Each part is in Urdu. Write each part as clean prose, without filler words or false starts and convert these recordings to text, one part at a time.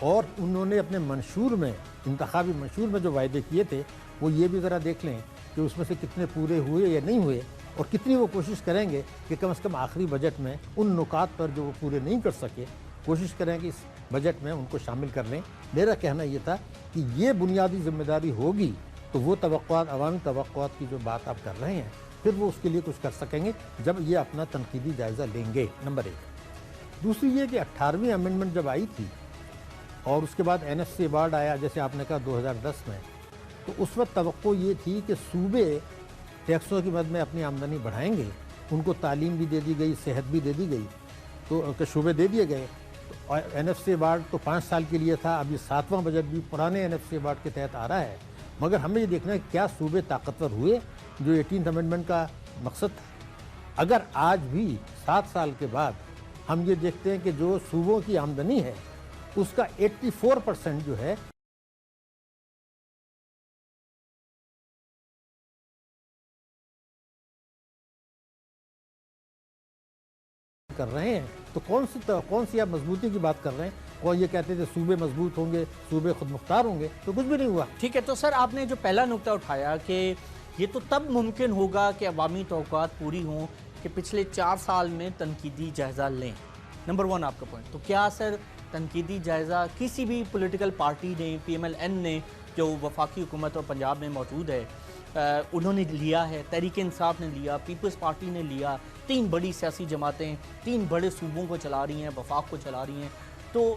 اور انہوں نے اپنے منشور میں، انتخابی منشور میں جو وعدے کیے تھے وہ یہ بھی ذرا دیکھ لیں کہ اس میں سے کتنے پورے ہوئے یا نہیں ہوئے، اور کتنی وہ کوشش کریں گے کہ کم از کم آخری بجٹ میں ان نکات پر جو وہ پورے نہیں کر سکے کوشش کریں کہ اس بجٹ میں ان کو شامل کر لیں۔ میرا کہنا یہ تھا کہ یہ بنیادی ذمہ داری ہوگی تو وہ توقعات، عوامی توقعات کی جو بات آپ کر رہے ہیں، پھر وہ اس کے لیے کچھ کر سکیں گے جب یہ اپنا تنقیدی جائزہ لیں گے، نمبر 1۔ دوسری یہ کہ 18ویں امینڈمنٹ جب آئی تھی اور اس کے بعد NFC ایوارڈ آیا جیسے آپ نے کہا 2010 میں، تو اس وقت توقع یہ تھی کہ صوبے ٹیکسوں کی مد میں اپنی آمدنی بڑھائیں گے، ان کو تعلیم بھی دے دی گئی، صحت بھی دے دی گئی، تو شعبے دے دیے گئے۔ تو NFC ایوارڈ تو 5 سال کے لیے تھا، اب یہ 7واں بجٹ بھی پرانے NFC ایوارڈ کے تحت آ رہا ہے، مگر ہمیں یہ دیکھنا ہے کیا صوبے طاقتور ہوئے جو 18th امینڈمنٹ کا مقصد تھا۔ اگر آج بھی 7 سال کے بعد ہم یہ دیکھتے ہیں کہ جو صوبوں کی آمدنی ہے اس کا 84% جو ہے کر رہے ہیں، تو کون سی آپ مضبوطی کی بات کر رہے ہیں؟ اور یہ کہتے تھے صوبے مضبوط ہوں گے، صوبے خود مختار ہوں گے، تو کچھ بھی نہیں ہوا۔ ٹھیک ہے، تو سر آپ نے جو پہلا نقطہ اٹھایا کہ یہ تو تب ممکن ہوگا کہ عوامی توقعات پوری ہوں کہ پچھلے 4 سال میں تنقیدی جائزہ لیں، نمبر 1 آپ کا پوائنٹ۔ تو کیا سر تنقیدی جائزہ کسی بھی پولیٹیکل پارٹی نے، PMLN نے جو وفاقی حکومت اور پنجاب میں موجود ہے، انہوں نے لیا ہے؟ تحریک انصاف نے لیا، پیپلز پارٹی نے لیا، 3 بڑی سیاسی جماعتیں 3 بڑے صوبوں کو چلا رہی ہیں، وفاق کو چلا رہی ہیں، تو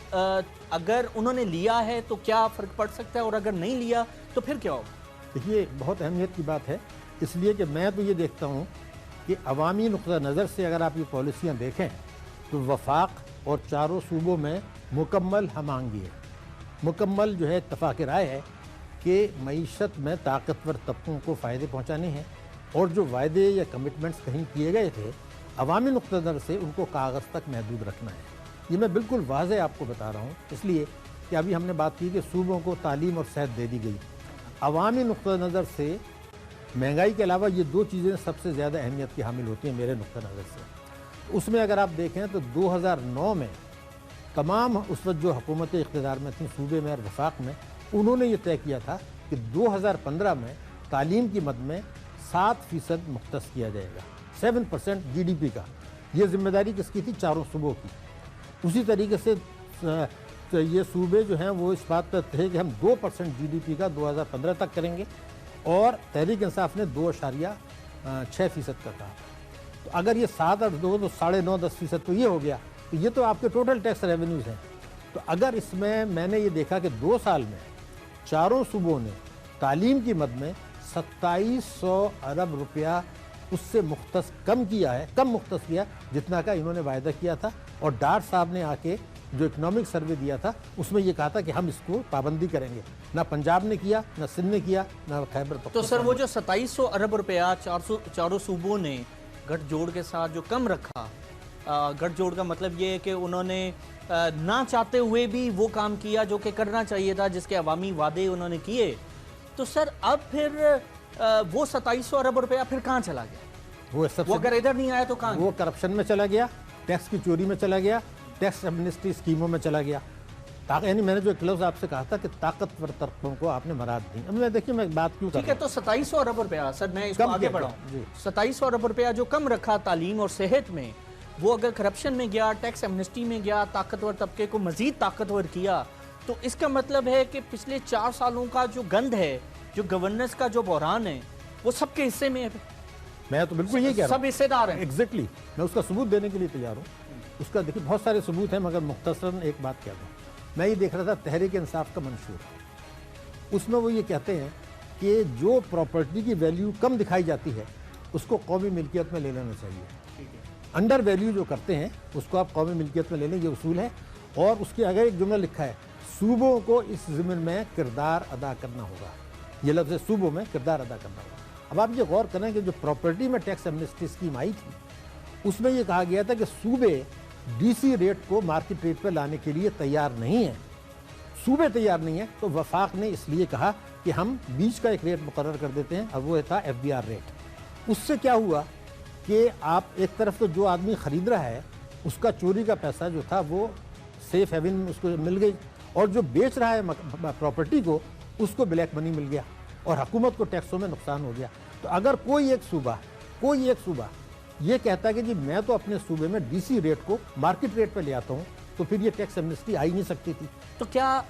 اگر انہوں نے لیا ہے تو کیا فرق پڑ سکتا ہے، اور اگر نہیں لیا تو پھر کیا ہوگا؟ دیکھیے بہت اہمیت کی بات ہے، اس لیے کہ میں تو یہ دیکھتا ہوں کہ عوامی نقطہ نظر سے اگر آپ یہ پالیسیاں دیکھیں تو وفاق اور چاروں صوبوں میں مکمل ہم آہنگی ہے، مکمل جو ہے اتفاق رائے ہے کہ معیشت میں طاقتور طبقوں کو فائدے پہنچانے ہیں، اور جو وعدے یا کمٹمنٹس کہیں کیے گئے تھے عوامی نقطہ نظر سے ان کو کاغذ تک محدود رکھنا ہے۔ یہ میں بالکل واضح آپ کو بتا رہا ہوں، اس لیے کہ ابھی ہم نے بات کی کہ صوبوں کو تعلیم اور صحت دے دی گئی۔ عوامی نقطہ نظر سے مہنگائی کے علاوہ یہ 2 چیزیں سب سے زیادہ اہمیت کی حامل ہوتی ہیں میرے نقطہ نظر سے۔ اس میں اگر آپ دیکھیں تو 2009 میں تمام اس وقت جو حکومت اقتدار میں تھیں صوبے میں اور وفاق میں، انہوں نے یہ طے کیا تھا کہ 2015 میں تعلیم کی مد میں 7% مختص کیا جائے گا، 7% GDP کا۔ یہ ذمہ داری کس کی تھی؟ چاروں صوبوں کی۔ اسی طریقے سے یہ صوبے جو ہیں وہ اس بات پر تھے کہ ہم 2% GDP کا 2015 تک کریں گے، اور تحریک انصاف نے 2.6% کا کہا۔ تو اگر یہ 7 اور 2 تو 9.5 10% تو یہ ہو گیا، تو یہ تو آپ کے ٹوٹل ٹیکس ریونیوز ہیں۔ تو اگر اس میں نے یہ دیکھا کہ 2 سال میں چاروں صوبوں نے تعلیم کی مد میں 2700 ارب روپیہ اس سے مختص کم مختص کیا جتنا کا انہوں نے وعدہ کیا تھا، اور ڈار صاحب نے آ کے جو اکنامک سروے دیا تھا اس میں یہ کہا تھا کہ ہم اس کو پابندی کریں گے۔ نہ پنجاب نے کیا، نہ سندھ نے کیا، نہ خیبر پختونخوا۔ تو سر وہ جو 2700 ارب روپیہ چاروں صوبوں نے گٹھ جوڑ کے ساتھ جو کم رکھا، گٹھ جوڑ کا مطلب یہ ہے کہ انہوں نے نہ چاہتے ہوئے بھی وہ کام کیا جو کہ کرنا چاہیے تھا، جس کے عوامی وعدے انہوں نے کیے، تو سر اب پھر وہ 2700 ارب روپیہ پھر کہاں چلا گیا؟ وہ اگر ادھر نہیں آیا تو کہاں گیا؟ وہ کرپشن میں چلا گیا، ٹیکس کی چوری میں چلا گیا، ٹیکس ایمنسٹی اسکیموں میں چلا گیا۔ یعنی میں نے جو ایک لفظ آپ سے کہا تھا کہ طاقتور طبقوں کو آپ نے مراد دی۔ اب میں دیکھیے میں بات کیوں کر رہا ہوں۔ ٹھیک ہے، تو 2700 ارب روپیہ سر میں اس کو آگے بڑھاؤں، 2700 ارب روپیہ جو کم رکھا تعلیم اور صحت میں، وہ اگر کرپشن میں گیا، ٹیکس ایمنسٹی میں گیا، طاقتور طبقے کو مزید طاقتور کیا، تو اس کا مطلب ہے کہ پچھلے 4 سالوں کا جو گند ہے، جو گورننس کا جو بحران ہے، وہ سب کے حصے میں ہے۔ میں تو بالکل یہ کہہ رہا ہوں، سب حصے دار ہیں۔ ایگزیکٹلی میں اس کا ثبوت دینے کے لیے تیار ہوں۔ اس کا دیکھیے بہت سارے ثبوت ہیں، مگر مختصراً ایک بات کہہ دوں۔ میں یہ دیکھ رہا تھا تحریک انصاف کا منشور، اس میں وہ یہ کہتے ہیں کہ جو پراپرٹی کی ویلیو کم دکھائی جاتی ہے اس کو قومی ملکیت میں لے لینا چاہیے، انڈر ویلیو جو کرتے ہیں اس کو آپ قومی ملکیت میں لے لیں، یہ اصول ہے۔ اور اس کے آگے ایک جملہ لکھا ہے، صوبوں کو اس ضمن میں کردار ادا کرنا ہوگا، یہ لفظ ہے صوبوں میں کردار ادا کرنا ہوگا۔ اب آپ یہ غور کریں کہ جو پراپرٹی میں ٹیکس ایمنسٹی اسکیم آئی تھی اس میں یہ کہا گیا تھا کہ صوبے DC ریٹ کو مارکیٹ ریٹ پہ لانے کے لیے تیار نہیں ہیں، صوبے تیار نہیں ہیں، تو وفاق نے اس لیے کہا کہ ہم بیچ کا ایک ریٹ مقرر کر دیتے ہیں، اور وہ تھا FBR ریٹ۔ اس سے کیا ہوا کہ آپ ایک طرف تو جو آدمی خرید رہا ہے اس کا چوری کا پیسہ جو تھا وہ سیف ہیون میں اس کو مل گئی، اور جو بیچ رہا ہے پراپرٹی کو اس کو بلیک منی مل گیا اور حکومت کو ٹیکسوں میں نقصان ہو گیا. تو اگر کوئی ایک صوبہ یہ کہتا ہے کہ جی میں تو اپنے صوبے میں ڈی سی ریٹ کو مارکیٹ ریٹ پہ لے آتا ہوں, تو پھر یہ ٹیکس ایمنسٹی آ ہی نہیں سکتی تھی. تو کیا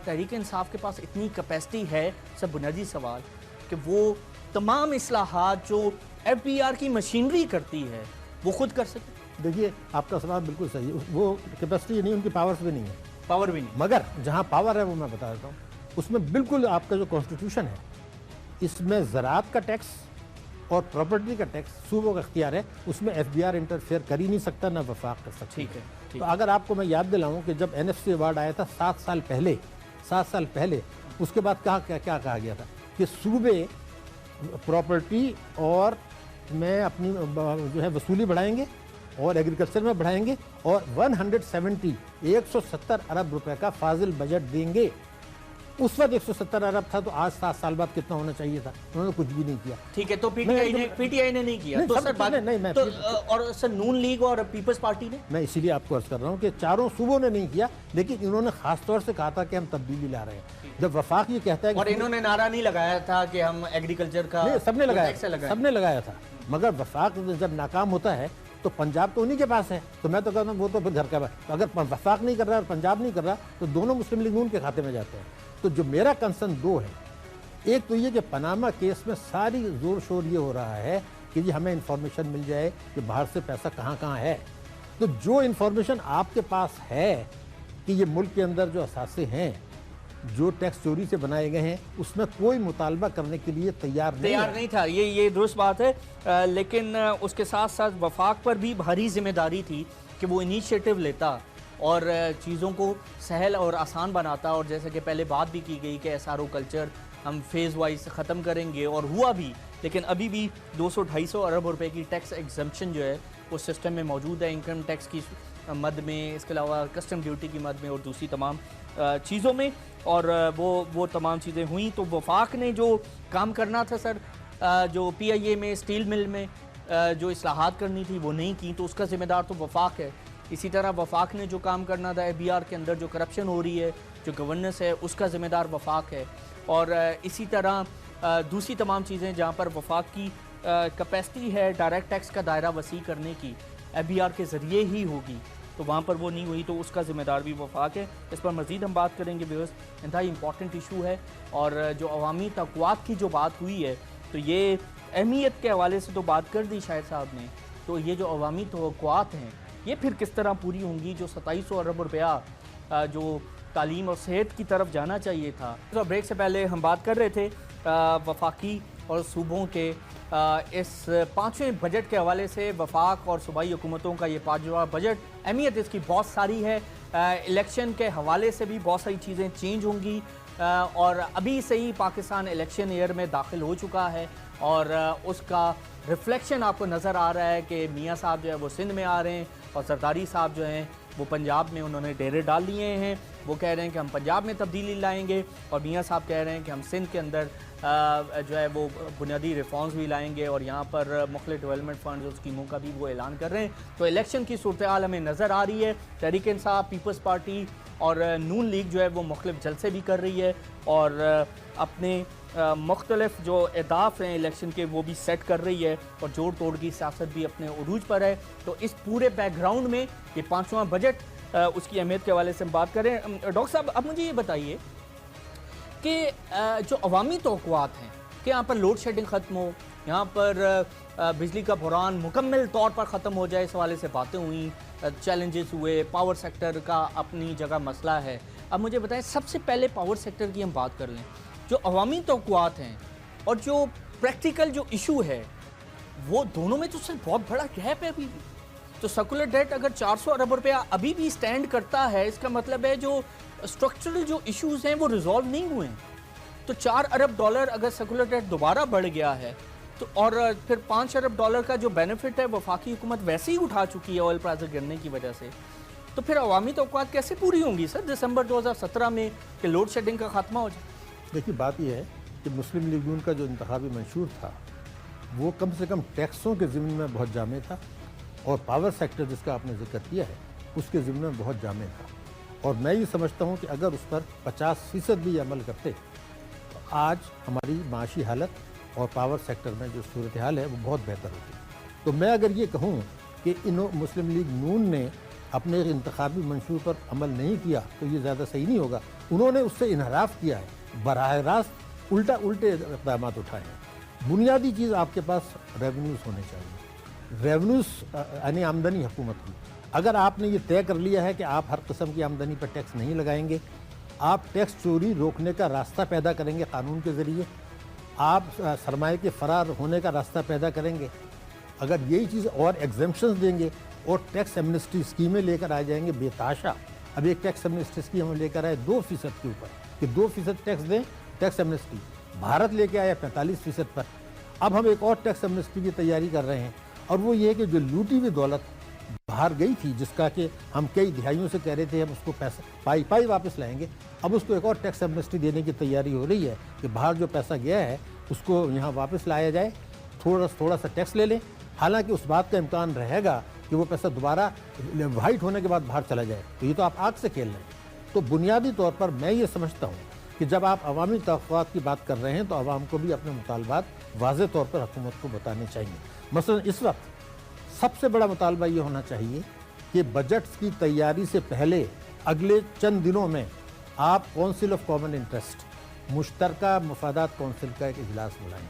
تحریک انصاف کے پاس اتنی کیپیسٹی ہے, سب بنیادی سوال, کہ وہ تمام اصلاحات جو ایف بی آر کی مشینری کرتی ہے وہ خود کر سکے؟ دیکھیے آپ کا سوال بالکل صحیح ہے, وہ کیپیسٹی نہیں, ان کی پاورز بھی نہیں ہے. پاور بھی نہیں. مگر جہاں پاور ہے وہ میں بتا دیتا ہوں, اس میں بالکل آپ کا جو کانسٹیٹیوشن ہے اس میں زراعت کا ٹیکس اور پراپرٹی کا ٹیکس صوبوں کا اختیار ہے, اس میں ایف بی آر انٹرفیئر کر ہی نہیں سکتا, نہ وفاق کر سکتا. ٹھیک ہے. تو اگر آپ کو میں یاد دلاؤں کہ جب NFC ایوارڈ آیا تھا 7 سال پہلے, اس کے بعد کیا کہا گیا تھا کہ صوبے پراپرٹی اور میں اپنی جو ہے وصولی بڑھائیں گے اور ایگریکلچر میں بڑھائیں گے اور 170 ارب روپے کا فاضل بجٹ دیں گے. اس وقت 170 ارب تھا, تو آج 7 سال بعد کتنا ہونا چاہیے تھا؟ انہوں نے کچھ بھی نہیں کیا. ٹھیک ہے, تو پی ٹی آئی نے نہیں کیا, تو سر اور سر نون لیگ اور پیپلز پارٹی نے. میں اسی لیے آپ کو عرض کر رہا ہوں کہ چاروں صوبوں نے نہیں کیا, لیکن انہوں نے خاص طور سے کہا تھا کہ ہم تبدیلی لا رہے ہیں. جب وفاق یہ کہتا ہے, اور انہوں نے نعرہ نہیں لگایا تھا کہ ہم ایگریکلچر کا, سب نے لگایا تھا, مگر وفاق جب ناکام ہوتا ہے تو پنجاب تو انہی کے پاس ہے. تو میں تو کہتا ہوں وہ تو پھر گھر کا ہے. تو اگر وفاق نہیں کر رہا اور پنجاب نہیں کر رہا تو دونوں مسلم لیگ نون کے کھاتے میں جاتے ہیں. تو جو میرا کنسرن دو ہے, ایک تو یہ کہ پاناما کیس میں ساری زور شور یہ ہو رہا ہے کہ جی ہمیں انفارمیشن مل جائے کہ باہر سے پیسہ کہاں ہے. تو جو انفارمیشن آپ کے پاس ہے کہ یہ ملک کے اندر جو اثاثے ہیں جو ٹیکس چوری سے بنائے گئے ہیں, اس میں کوئی مطالبہ کرنے کے لیے تیار نہیں تھا. یہ درست بات ہے, لیکن اس کے ساتھ ساتھ وفاق پر بھی بھاری ذمہ داری تھی کہ وہ انیشیٹو لیتا اور چیزوں کو سہل اور آسان بناتا. اور جیسے کہ پہلے بات بھی کی گئی کہ ایس آر او کلچر ہم فیز وائز ختم کریں گے, اور ہوا بھی, لیکن ابھی بھی 200-250 ارب روپے کی ٹیکس ایگزمپشن جو ہے اس سسٹم میں موجود ہے, انکم ٹیکس کی مد میں, اس کے علاوہ کسٹم ڈیوٹی کی مد میں اور دوسری تمام چیزوں میں, اور وہ تمام چیزیں ہوئیں. تو وفاق نے جو کام کرنا تھا سر, جو پی آئی اے میں اسٹیل مل میں جو اصلاحات کرنی تھی وہ نہیں کی, تو اس کا ذمہ دار تو وفاق ہے. اسی طرح وفاق نے جو کام کرنا تھا ایف بی آر کے اندر جو کرپشن ہو رہی ہے, جو گورننس ہے, اس کا ذمہ دار وفاق ہے. اور اسی طرح دوسری تمام چیزیں جہاں پر وفاق کی کیپیسٹی ہے ڈائریکٹ ٹیکس کا دائرہ وسیع کرنے کی, ایف بی آر کے ذریعے ہی ہوگی, تو وہاں پر وہ نہیں ہوئی, تو اس کا ذمہ دار بھی وفاق ہے. اس پر مزید ہم بات کریں گے. ویورز, انتہائی امپورٹنٹ ایشو ہے, اور جو عوامی توقعات کی جو بات ہوئی ہے تو یہ اہمیت کے حوالے سے تو بات کر دی شاہد صاحب نے, تو یہ جو عوامی توقعات ہیں یہ پھر کس طرح پوری ہوں گی؟ جو 2700 ارب روپیہ جو تعلیم اور صحت کی طرف جانا چاہیے تھا. تو بریک سے پہلے ہم بات کر رہے تھے وفاقی اور صوبوں کے اس 5ویں بجٹ کے حوالے سے. وفاق اور صوبائی حکومتوں کا یہ 5واں بجٹ, اہمیت اس کی بہت ساری ہے. الیکشن کے حوالے سے بھی بہت ساری چیزیں چینج ہوں گی, اور ابھی سے ہی پاکستان الیکشن ایئر میں داخل ہو چکا ہے, اور اس کا ریفلیکشن آپ کو نظر آ رہا ہے کہ میاں صاحب جو ہے وہ سندھ میں آ رہے ہیں, اور زرداری صاحب جو ہیں وہ پنجاب میں انہوں نے ڈیرے ڈال لیے ہیں. وہ کہہ رہے ہیں کہ ہم پنجاب میں تبدیلی لائیں گے, اور میاں صاحب کہہ رہے ہیں کہ ہم سندھ کے اندر جو ہے وہ بنیادی ریفارمز بھی لائیں گے, اور یہاں پر مختلف ڈیولپمنٹ فنڈز اور اسکیموں کا بھی وہ اعلان کر رہے ہیں. تو الیکشن کی صورتحال ہمیں نظر آ رہی ہے. تحریک انصاف, پیپلز پارٹی اور نون لیگ جو ہے وہ مختلف جلسے بھی کر رہی ہے, اور اپنے مختلف جو اہداف ہیں الیکشن کے وہ بھی سیٹ کر رہی ہے, اور جوڑ توڑ کی سیاست بھی اپنے عروج پر ہے. تو اس پورے بیک گراؤنڈ میں یہ 5واں بجٹ, اس کی اہمیت کے حوالے سے ہم بات کریں. ڈاکٹر صاحب, اب مجھے یہ بتائیے کہ جو عوامی توقعات ہیں کہ یہاں پر لوڈ شیڈنگ ختم ہو, یہاں پر بجلی کا بحران مکمل طور پر ختم ہو جائے, اس حوالے سے باتیں ہوئیں, چیلنجز ہوئے, پاور سیکٹر کا اپنی جگہ مسئلہ ہے. اب مجھے بتائیں, سب سے پہلے پاور سیکٹر کی ہم بات کر لیں. جو عوامی توقعات ہیں اور جو پریکٹیکل جو ایشو ہے, وہ دونوں میں تو سر بہت بڑا گیپ ہے ابھی بھی. تو سیکولر ڈیٹ اگر 400 ارب روپیہ ابھی بھی سٹینڈ کرتا ہے, اس کا مطلب ہے جو اسٹرکچرل جو ایشوز ہیں وہ ریزالو نہیں ہوئے ہیں. تو 4 ارب ڈالر اگر سیکولر ڈیٹ دوبارہ بڑھ گیا ہے, تو اور پھر 5 ارب ڈالر کا جو بینیفٹ ہے وفاقی حکومت ویسے ہی اٹھا چکی ہے آئل پرائز گرنے کی وجہ سے, تو پھر عوامی توقعات کیسے پوری ہوں گی سر دسمبر 2017 میں کہ لوڈ شیڈنگ کا خاتمہ ہو جائے؟ دیکھیے, بات یہ ہے کہ مسلم لیگ نون کا جو انتخابی منشور تھا وہ کم سے کم ٹیکسوں کے ضمن میں بہت جامع تھا, اور پاور سیکٹر جس کا آپ نے ذکر کیا ہے اس کے ضمن میں بہت جامع تھا. اور میں یہ سمجھتا ہوں کہ اگر اس پر 50% بھی عمل کرتے تو آج ہماری معاشی حالت اور پاور سیکٹر میں جو صورتحال ہے وہ بہت بہتر ہوتی. تو میں اگر یہ کہوں کہ مسلم لیگ نون نے اپنے انتخابی منشور پر عمل نہیں کیا تو یہ زیادہ صحیح نہیں ہوگا. انہوں نے اس سے انحراف کیا ہے, براہ راست الٹے اقدامات اٹھائے ہیں. بنیادی چیز آپ کے پاس ریونیوز ہونے چاہیے, ریونیوز یعنی آمدنی حکومت کی. اگر آپ نے یہ طے کر لیا ہے کہ آپ ہر قسم کی آمدنی پر ٹیکس نہیں لگائیں گے, آپ ٹیکس چوری روکنے کا راستہ پیدا کریں گے قانون کے ذریعے, آپ سرمایہ کے فرار ہونے کا راستہ پیدا کریں گے, اگر یہی چیز اور ایگزمپشنز دیں گے اور ٹیکس ایمنسٹی اسکیمیں لے کر آ جائیں گے بے تحاشا. اب ایک ٹیکس ایمنسٹی اسکیم ہم لے کر آئے 2% کے اوپر کہ 2% ٹیکس دیں ٹیکس ایمنسٹی. بھارت لے کے آیا 45% پر. اب ہم ایک اور ٹیکس ایمنسٹی کی تیاری کر رہے ہیں, اور وہ یہ ہے کہ جو لوٹی ہوئی دولت باہر گئی تھی, جس کا کہ ہم کئی دہائیوں سے کہہ رہے تھے ہم اس کو پیسہ پائی واپس لائیں گے, اب اس کو ایک اور ٹیکس ایمنسٹی دینے کی تیاری ہو رہی ہے کہ باہر جو پیسہ گیا ہے اس کو یہاں واپس لایا جائے, تھوڑا سا ٹیکس لے لیں. حالانکہ اس بات کا امکان رہے گا کہ وہ پیسہ دوبارہ وائٹ ہونے کے بعد باہر چلا جائے, تو یہ تو آپ آگ سے کھیل رہے ہیں. تو بنیادی طور پر میں یہ سمجھتا ہوں کہ جب آپ عوامی توقعات کی بات کر رہے ہیں تو عوام کو بھی اپنے مطالبات واضح طور پر حکومت کو بتانے چاہیے. مثلا اس وقت سب سے بڑا مطالبہ یہ ہونا چاہیے کہ بجٹس کی تیاری سے پہلے اگلے چند دنوں میں آپ کونسل آف کامن انٹرسٹ, مشترکہ مفادات کونسل کا ایک اجلاس بلائیں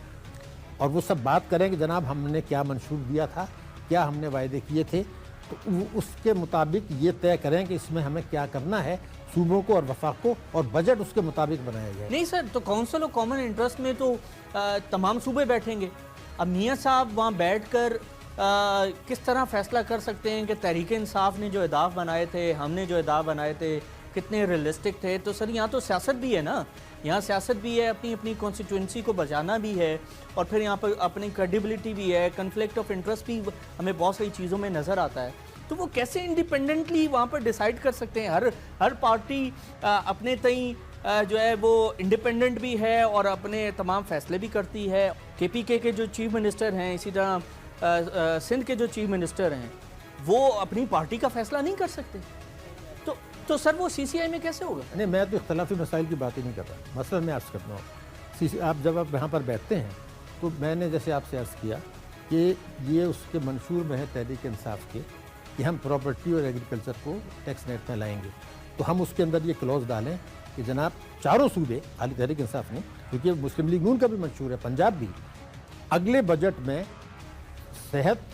اور وہ سب بات کریں کہ جناب ہم نے کیا منشور دیا تھا, کیا ہم نے وعدے کیے تھے, تو اس کے مطابق یہ طے کریں کہ اس میں ہمیں کیا کرنا ہے صوبوں کو اور وفاق کو, اور بجٹ اس کے مطابق بنایا جائے. نہیں سر, تو کونسل آف کامن انٹرسٹ میں تو تمام صوبے بیٹھیں گے. اب میاں صاحب وہاں بیٹھ کر کس طرح فیصلہ کر سکتے ہیں کہ تحریک انصاف نے جو اہداف بنائے تھے, ہم نے جو اہداف بنائے تھے, کتنے ریئلسٹک تھے؟ تو سر یہاں تو سیاست بھی ہے نا, یہاں سیاست بھی ہے, اپنی کانسٹیٹوئنسی کو بچانا بھی ہے, اور پھر یہاں پر اپنی کریڈیبلٹی بھی ہے, کنفلکٹ آف انٹرسٹ بھی ہمیں بہت ساری چیزوں میں نظر آتا ہے. تو وہ کیسے انڈیپینڈنٹلی وہاں پر ڈیسائیڈ کر سکتے ہیں؟ ہر پارٹی اپنے تئیں جو ہے وہ انڈیپینڈنٹ بھی ہے اور اپنے تمام فیصلے بھی کرتی ہے. کے پی کے جو چیف منسٹر ہیں, اسی طرح سندھ کے جو چیف منسٹر ہیں, وہ اپنی پارٹی کا فیصلہ نہیں کر سکتے. تو سر وہ سی سی آئی میں کیسے ہوگا؟ نہیں, میں تو اختلافی مسائل کی بات ہی نہیں کر رہا. مثلا میں عرض کرتا ہوں, آپ جب آپ یہاں پر بیٹھتے ہیں تو میں نے جیسے آپ سے عرض کیا کہ یہ اس کے منشور میں ہے تحریک انصاف کے کہ ہم پراپرٹی اور ایگریکلچر کو ٹیکس نیٹ میں لائیں گے. تو ہم اس کے اندر یہ کلوز ڈالیں کہ جناب چاروں صوبے, خالی تحریک انصاف نہیں, کیونکہ مسلم لیگ نون کا بھی منشور ہے, پنجاب بھی, اگلے بجٹ میں صحت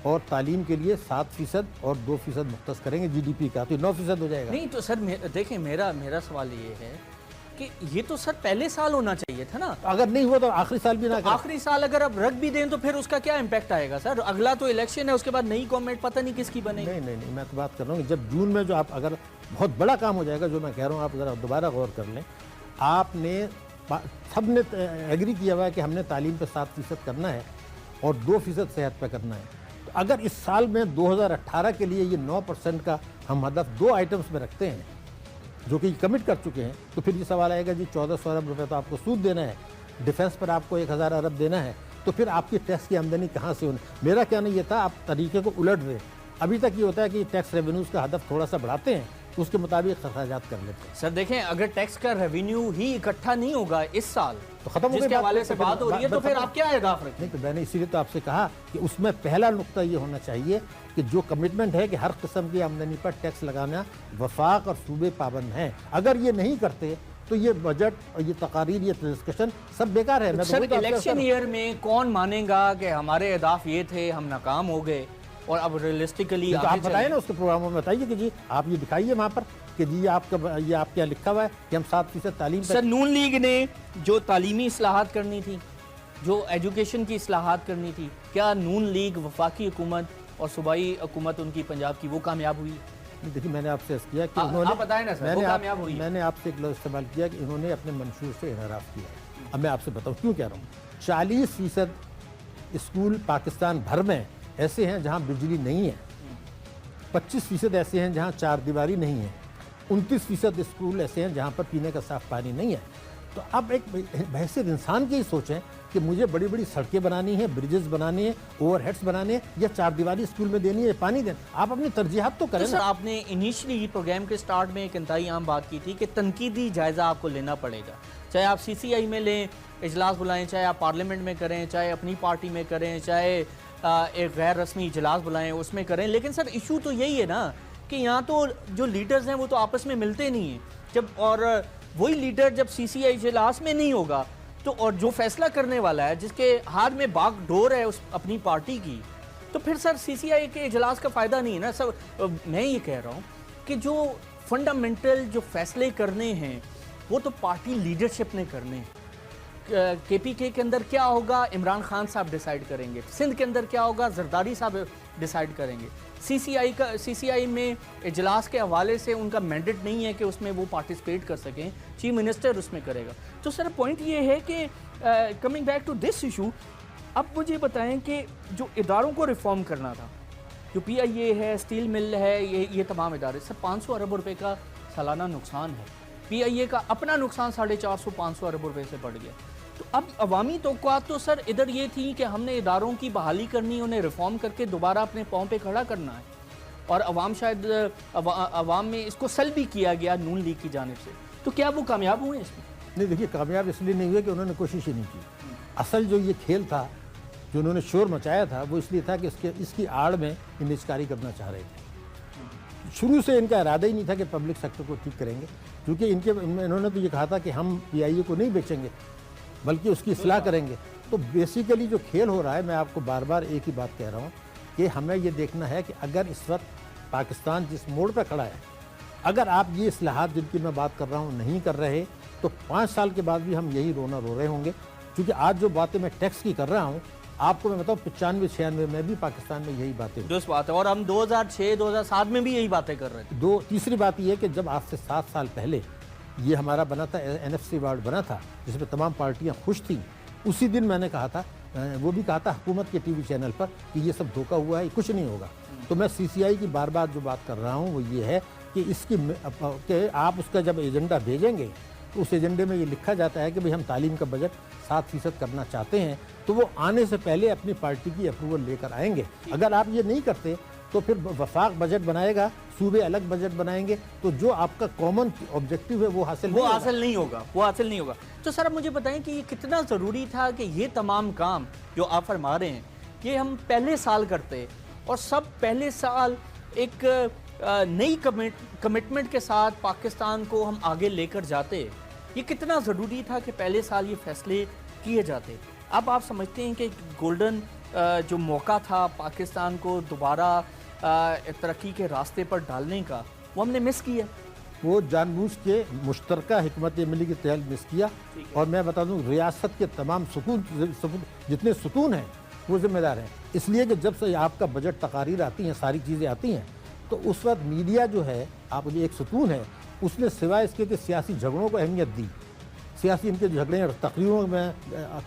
اور تعلیم کے لیے 7% اور 2% مختص کریں گے جی ڈی پی کا, تو 9% ہو جائے گا. نہیں تو سر دیکھیں, میرا سوال یہ ہے کہ یہ تو سر پہلے سال ہونا چاہیے تھا نا. اگر نہیں ہوا تو آخری سال بھی نہ کریں. آخری سال اگر اب رکھ بھی دیں تو پھر اس کا کیا امپیکٹ آئے گا سر؟ اگلا تو الیکشن ہے, اس کے بعد نئی گورنمنٹ پتہ نہیں کس کی بنے گی. نہیں, میں تو بات کر رہا ہوں کہ جب جون میں جو آپ اگر بہت بڑا کام ہو جائے گا, جو میں کہہ رہا ہوں آپ ذرا دوبارہ غور کر لیں, آپ نے سب نے ایگری کیا ہوا ہے کہ ہم نے تعلیم پہ 7% کرنا ہے اور 2% صحت پہ کرنا ہے. اگر اس سال میں 2018 کے لیے یہ 9% کا ہم ہدف 2 آئٹمز میں رکھتے ہیں جو کہ کمٹ کر چکے ہیں, تو پھر یہ سوال آئے گا جی 1400 ارب روپے تو آپ کو سود دینا ہے, ڈیفنس پر آپ کو 1000 ارب دینا ہے, تو پھر آپ کی ٹیکس کی آمدنی کہاں سے ہونی؟ میرا کہنا یہ تھا آپ طریقے کو الٹ دیں. ابھی تک یہ ہوتا ہے کہ ٹیکس ریونیوز کا ہدف تھوڑا سا بڑھاتے ہیں, اس کے مطابق اخراجات کر لیتے ہیں. سر دیکھیں, اگر ٹیکس کا ریونیو ہی اکٹھا نہیں ہوگا اس سال تو ختم ہو جس کے حوالے سے بات ہو رہی ہے, تو پھر آپ کیا اہداف رکھیں؟ نہیں, تو میں نے اسی لیے تو آپ سے کہا کہ اس میں پہلا نقطہ یہ ہونا چاہیے کہ جو کمٹمنٹ ہے کہ ہر قسم کی آمدنی پر ٹیکس لگانا وفاق اور صوبے پابند ہیں. اگر یہ نہیں کرتے تو یہ بجٹ, یہ تقاریر, یہ ڈسکشن سب بیکار ہے. سر الیکشن ایئر میں کون مانے گا کہ ہمارے اہداف یہ تھے, ہم ناکام ہو گئے, اور اب ریئلسٹکلی آپ بتائیں نا اس کے پروگراموں میں, بتائیے کہ جی آپ یہ دکھائیے وہاں پر کہ جی یہ آپ کیا لکھا ہوا ہے کہ ہم 7% تعلیم. سر نون لیگ نے جو تعلیمی اصلاحات کرنی تھی, جو ایجوکیشن کی اصلاحات کرنی تھی, کیا نون لیگ وفاقی حکومت اور صوبائی حکومت ان کی پنجاب کی وہ کامیاب ہوئی؟ دیکھیے, میں نے آپ سے عرض کیا کہ انہوں نے, بتائیں نا سر, وہ کامیاب ہوئی. میں نے آپ سے ایک لفظ استعمال کیا کہ انہوں نے اپنے منشور سے انحراف کیا ہے. اب میں آپ سے بتاؤں کیوں کہہ رہا ہوں. 40% اسکول پاکستان بھر میں ایسے ہیں جہاں بجلی نہیں ہے, 25% ایسے ہیں جہاں 4 دیواری نہیں ہے, 29% اسکول ایسے ہیں جہاں پر پینے کا صاف پانی نہیں ہے. تو اب ایک بحیثیت انسان کی ہی سوچیں کہ مجھے بڑی بڑی سڑکیں بنانی ہیں، بریجز بنانی ہیں، اوور ہیڈس بنانے ہیں، یا 4 دیواری اسکول میں دینی ہے، پانی دینا. آپ اپنی ترجیحات تو کریں سر نا. آپ نے انیشلی پروگرام کے سٹارٹ میں ایک انتہائی عام بات کی تھی کہ تنقیدی جائزہ آپ کو لینا پڑے گا، چاہے آپ سی سی آئی میں لیں، اجلاس بلائیں، چاہے آپ پارلیمنٹ میں کریں، چاہے اپنی پارٹی میں کریں، چاہے ایک غیر رسمی اجلاس بلائیں اس میں کریں. لیکن سر ایشو تو یہی ہے نا کہ یہاں تو جو لیڈرز ہیں وہ تو آپس میں ملتے نہیں ہیں، اور وہی لیڈر جب سی سی آئی اجلاس میں نہیں ہوگا تو اور جو فیصلہ کرنے والا ہے، جس کے ہاتھ میں باغ ڈور ہے اس اپنی پارٹی کی، تو پھر سر سی سی آئی کے اجلاس کا فائدہ نہیں ہے نا. سر میں یہ کہہ رہا ہوں کہ جو فنڈامنٹل جو فیصلے کرنے ہیں وہ تو پارٹی لیڈرشپ نے کرنے ہیں. کے پی کے اندر کیا ہوگا عمران خان صاحب ڈیسائیڈ کریں گے، سندھ کے اندر کیا ہوگا زرداری صاحب ڈیسائیڈ کریں گے. سی سی آئی میں اجلاس کے حوالے سے ان کا مینڈیٹ نہیں ہے کہ اس میں وہ پارٹیسپیٹ کر سکیں، چیف منسٹر اس میں کرے گا. تو سر پوائنٹ یہ ہے کہ coming back to this issue, اب مجھے بتائیں کہ جو اداروں کو ریفارم کرنا تھا، جو پی آئی اے ہے، اسٹیل مل ہے، یہ تمام ادارے، سر 500 ارب روپے کا سالانہ نقصان ہے. پی آئی اے کا اپنا نقصان 450-500 ارب روپے سے بڑھ گیا. تو اب عوامی توقعات تو سر ادھر یہ تھی کہ ہم نے اداروں کی بحالی کرنی، انہیں ریفارم کر کے دوبارہ اپنے پاؤں پہ کھڑا کرنا ہے، اور عوام میں اس کو سلب بھی کیا گیا نون لیگ کی جانب سے. تو کیا وہ کامیاب ہوئے اس میں؟ نہیں دیکھیے، کامیاب اس لیے نہیں ہوئے کہ انہوں نے کوشش ہی نہیں کی. اصل جو یہ کھیل تھا، جو انہوں نے شور مچایا تھا، وہ اس لیے تھا کہ اس کی آڑ میں امیج کاری کرنا چاہ رہے تھے. شروع سے ان کا ارادہ ہی نہیں تھا کہ پبلک سیکٹر کو ٹھیک کریں گے، کیونکہ انہوں نے تو یہ کہا تھا کہ ہم پی آئی اے کو نہیں بیچیں گے بلکہ اس کی اصلاح کریں گے. تو بیسیکلی جو کھیل ہو رہا ہے، میں آپ کو بار بار ایک ہی بات کہہ رہا ہوں کہ ہمیں یہ دیکھنا ہے کہ اگر اس وقت پاکستان جس موڑ پہ کھڑا ہے، اگر آپ یہ اصلاحات جن کی میں بات کر رہا ہوں نہیں کر رہے، تو 5 سال کے بعد بھی ہم یہی رونا رو رہے ہوں گے. کیونکہ آج جو باتیں میں ٹیکس کی کر رہا ہوں، آپ کو میں بتاؤں 95-96 میں بھی پاکستان میں یہی باتیں درست بات ہے، اور ہم 2006-2007 میں بھی یہی باتیں کر رہے تھے. تیسری بات یہ ہے کہ جب آج سے 7 سال پہلے یہ ہمارا بنا تھا، این ایف سی ایوارڈ بنا تھا، جس میں تمام پارٹیاں خوش تھیں، اسی دن میں نے کہا تھا، وہ بھی کہا تھا حکومت کے ٹی وی چینل پر، کہ یہ سب دھوکہ ہوا ہے، کچھ نہیں ہوگا. تو میں سی سی آئی کی بار بار جو بات کر رہا ہوں وہ یہ ہے کہ آپ اس کا جب ایجنڈا بھیجیں گے تو اس ایجنڈے میں یہ لکھا جاتا ہے کہ بھئی ہم تعلیم کا بجٹ 7% کرنا چاہتے ہیں، تو وہ آنے سے پہلے اپنی پارٹی کی اپروول لے کر آئیں گے. اگر آپ یہ نہیں کرتے تو پھر وفاق بجٹ بنائے گا، صوبے الگ بجٹ بنائیں گے، تو جو آپ کا کامن آبجیکٹیو ہے وہ حاصل نہیں ہوگا. تو سر اب مجھے بتائیں کہ یہ کتنا ضروری تھا کہ یہ تمام کام جو آپ فرما رہے ہیں یہ ہم پہلے سال کرتے، اور سب پہلے سال ایک نئی کمٹمنٹ کے ساتھ پاکستان کو ہم آگے لے کر جاتے. یہ کتنا ضروری تھا کہ پہلے سال یہ فیصلے کیے جاتے. اب آپ سمجھتے ہیں کہ گولڈن جو موقع تھا پاکستان کو دوبارہ ترقی کے راستے پر ڈالنے کا، وہ ہم نے مس کیا. وہ جان بوجھ کے مشترکہ حکمت عملی کے تحت مس کیا. اور میں بتا دوں، ریاست کے تمام جتنے ستون ہیں وہ ذمہ دار ہیں. اس لیے کہ جب سے آپ کا بجٹ تقاریر آتی ہیں، ساری چیزیں آتی ہیں، تو اس وقت میڈیا جو ہے، آپ یہ ایک ستون ہے، اس نے سوائے اس کے کہ سیاسی جھگڑوں کو اہمیت دی، سیاسی ان کے جھگڑے اور تقریروں میں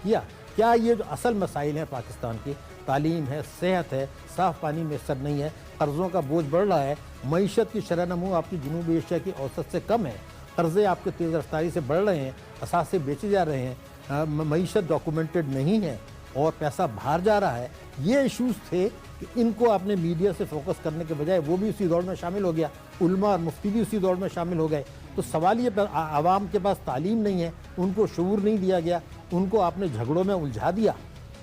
کیا یہ جو اصل مسائل ہیں پاکستان کے، تعلیم ہے، صحت ہے، صاف پانی میسر نہیں ہے، قرضوں کا بوجھ بڑھ رہا ہے، معیشت کی شرح نمو آپ کی جنوبی ایشیا کی اوسط سے کم ہے، قرضے آپ کے تیز رفتاری سے بڑھ رہے ہیں، اثاثے بیچے جا رہے ہیں، معیشت ڈاکومنٹڈ نہیں ہے اور پیسہ باہر جا رہا ہے. یہ ایشوز تھے کہ ان کو اپنے میڈیا سے فوکس کرنے کے بجائے وہ بھی اسی دوڑ میں شامل ہو گیا، علماء اور مفتی بھی اسی دوڑ میں شامل ہو گئے. تو سوال یہ عوام کے پاس تعلیم نہیں ہے، ان کو شعور نہیں دیا گیا، ان کو آپ نے جھگڑوں میں الجھا دیا.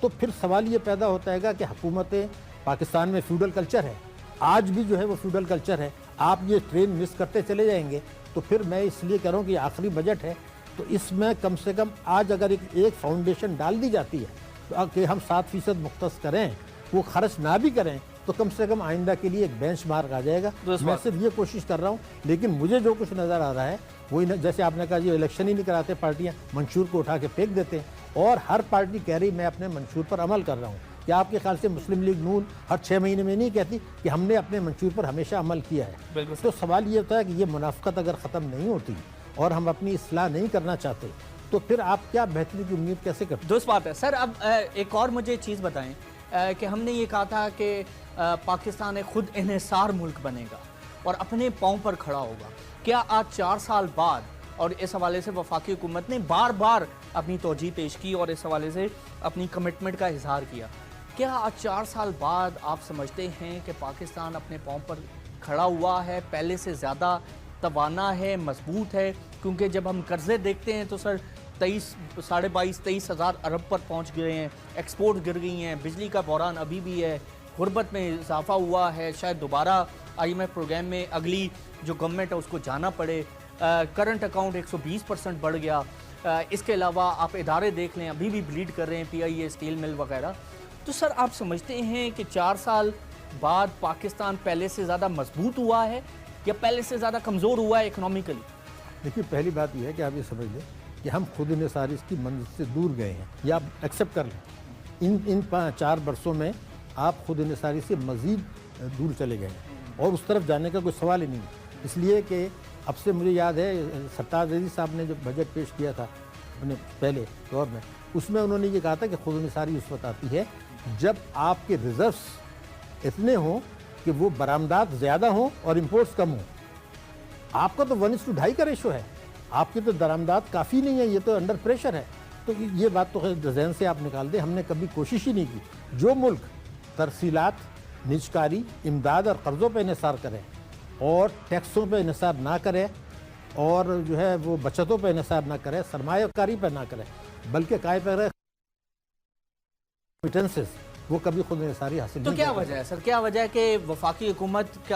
تو پھر سوال یہ پیدا ہوتا ہے کہ حکومتیں، پاکستان میں فیوڈل کلچر ہے، آج بھی جو ہے وہ فیوڈل کلچر ہے. آپ یہ ٹرین مس کرتے چلے جائیں گے. تو پھر میں اس لیے کہہ رہا ہوں کہ یہ آخری بجٹ ہے، تو اس میں کم سے کم آج اگر ایک فاؤنڈیشن ڈال دی جاتی ہے کہ ہم 7% مختص کریں، وہ خرچ نہ بھی کریں، تو کم سے کم آئندہ کے لیے ایک بینچ مارک آ جائے گا. میں صرف یہ کوشش کر رہا ہوں. لیکن مجھے جو کچھ نظر آ رہا ہے وہی، جیسے آپ نے کہا یہ الیکشن ہی نہیں کراتے، پارٹیاں منشور کو اٹھا کے پھینک دیتے ہیں، اور ہر پارٹی کہہ رہی میں اپنے منشور پر عمل کر رہا ہوں. کیا آپ کے خیال سے مسلم لیگ نون ہر 6 مہینے میں نہیں کہتی کہ ہم نے اپنے منشور پر ہمیشہ عمل کیا ہے؟ تو سوال یہ ہوتا ہے کہ یہ منافقت اگر ختم نہیں ہوتی اور ہم اپنی اصلاح نہیں کرنا چاہتے، تو پھر آپ کیا بہتری کی امید کیسے کرتے؟ درست بات ہے. سر اب ایک اور مجھے چیز بتائیں کہ ہم نے یہ کہا تھا کہ پاکستان ایک خود انحصار ملک بنے گا اور اپنے پاؤں پر کھڑا ہوگا. کیا آج 4 سال بعد اور اس حوالے سے وفاقی حکومت نے بار بار اپنی توجہ پیش کی اور اس حوالے سے اپنی کمٹمنٹ کا اظہار کیا. کیا آج 4 سال بعد آپ سمجھتے ہیں کہ پاکستان اپنے پاؤں پر کھڑا ہوا ہے, پہلے سے زیادہ توانا ہے, مضبوط ہے؟ کیونکہ جب ہم قرضے دیکھتے ہیں تو سر 22,500 ہزار ارب پر پہنچ گئے ہیں, ایکسپورٹ گر گئی ہیں, بجلی کا بحران ابھی بھی ہے, غربت میں اضافہ ہوا ہے, شاید دوبارہ IMF پروگرام میں اگلی جو گورنمنٹ ہے اس کو جانا پڑے, کرنٹ اکاؤنٹ 120% بڑھ گیا. اس کے علاوہ آپ ادارے دیکھ لیں ابھی بھی بلیڈ کر رہے ہیں, PIA اسٹیل مل وغیرہ. تو سر آپ سمجھتے ہیں کہ 4 سال بعد پاکستان پہلے سے زیادہ مضبوط ہوا ہے یا پہلے سے زیادہ کمزور ہوا ہے اکنامیکلی؟ دیکھیے پہلی بات یہ ہے کہ آپ یہ سمجھ لیں کہ ہم خود انحصاری کی منزل سے دور گئے ہیں, یا آپ ایکسیپٹ کر لیں ان 4 برسوں میں آپ خود انحصاری سے مزید دور چلے گئے ہیں, اور اس طرف جانے کا کوئی سوال ہی نہیں ہے. اس لیے کہ اب سے مجھے یاد ہے سرتاج عزیز صاحب نے جو بجٹ پیش کیا تھا اپنے پہلے دور میں, اس میں انہوں نے یہ کہا تھا کہ خود انحصاری اس وقت آتی ہے جب آپ کے ریزروس اتنے ہوں کہ وہ برآمدات زیادہ ہوں اور امپورٹس کم ہوں. آپ کا تو 1:2.5 کا ریشو ہے, آپ کی تو درآمدات کافی نہیں ہے, یہ تو انڈر پریشر ہے. تو یہ بات تو ذہن سے آپ نکال دیں, ہم نے کبھی کوشش ہی نہیں کی. جو ملک ترسیلات, نجکاری, امداد اور قرضوں پہ انحصار کرے اور ٹیکسوں پہ انحصار نہ کرے اور جو ہے وہ بچتوں پہ انحصار نہ کرے, سرمایہ کاری پہ نہ کرے, بلکہ قائم پہ رہے ریمیٹنسز, وہ کبھی خود انحصاری حاصل نہیں. تو کیا وجہ ہے سر, کیا وجہ ہے کہ وفاقی حکومت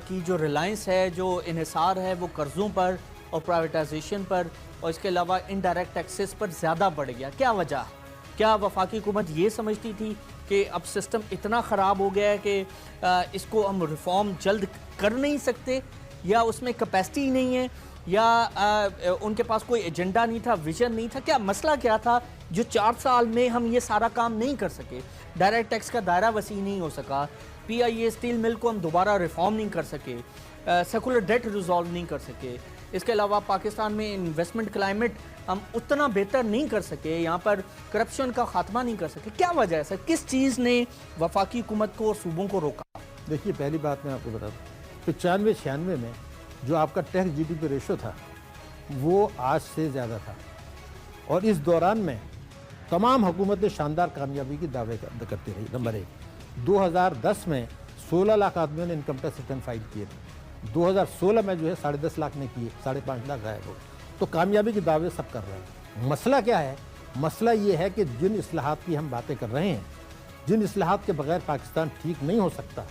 کی جو ریلائنس ہے, جو انحصار ہے وہ قرضوں پر اور پرائیویٹائزیشن پر اور اس کے علاوہ انڈائریکٹ ٹیکسز پر زیادہ بڑھ گیا؟ کیا وجہ ہے؟ کیا وفاقی حکومت یہ سمجھتی تھی کہ اب سسٹم اتنا خراب ہو گیا ہے کہ اس کو ہم ریفارم جلد کر نہیں سکتے, یا اس میں کیپیسٹی ہی نہیں ہے, یا ان کے پاس کوئی ایجنڈا نہیں تھا, ویژن نہیں تھا؟ کیا مسئلہ کیا تھا جو 4 سال میں ہم یہ سارا کام نہیں کر سکے؟ ڈائریکٹ ٹیکس کا دائرہ وسیع نہیں ہو سکا, PIA اسٹیل مل کو ہم دوبارہ ریفارم نہیں کر سکے, سیکولر ڈیٹ ریزالو نہیں کر سکے, اس کے علاوہ پاکستان میں انویسٹمنٹ کلائمیٹ ہم اتنا بہتر نہیں کر سکے, یہاں پر کرپشن کا خاتمہ نہیں کر سکے. کیا وجہ ہے سر, کس چیز نے وفاقی حکومت کو اور صوبوں کو روکا؟ دیکھیے پہلی بات میں آپ کو بتا دوں, 95-96 میں جو آپ کا ٹیکس GDP ریشو تھا وہ آج سے زیادہ تھا, اور اس دوران میں تمام حکومتیں شاندار کامیابی کی دعوے کرتی رہی. نمبر 1, 2010 میں 16 لاکھ آدمیوں نے انکم ٹیکس ریٹرن فائل کیے تھے, 2016 میں جو ہے 10.5 لاکھ نے کیے, 5.5 لاکھ غائب ہو. تو کامیابی کی دعوے سب کر رہے ہیں. مسئلہ کیا ہے؟ مسئلہ یہ ہے کہ جن اصلاحات کی ہم باتیں کر رہے ہیں, جن اصلاحات کے بغیر پاکستان ٹھیک نہیں ہو سکتا,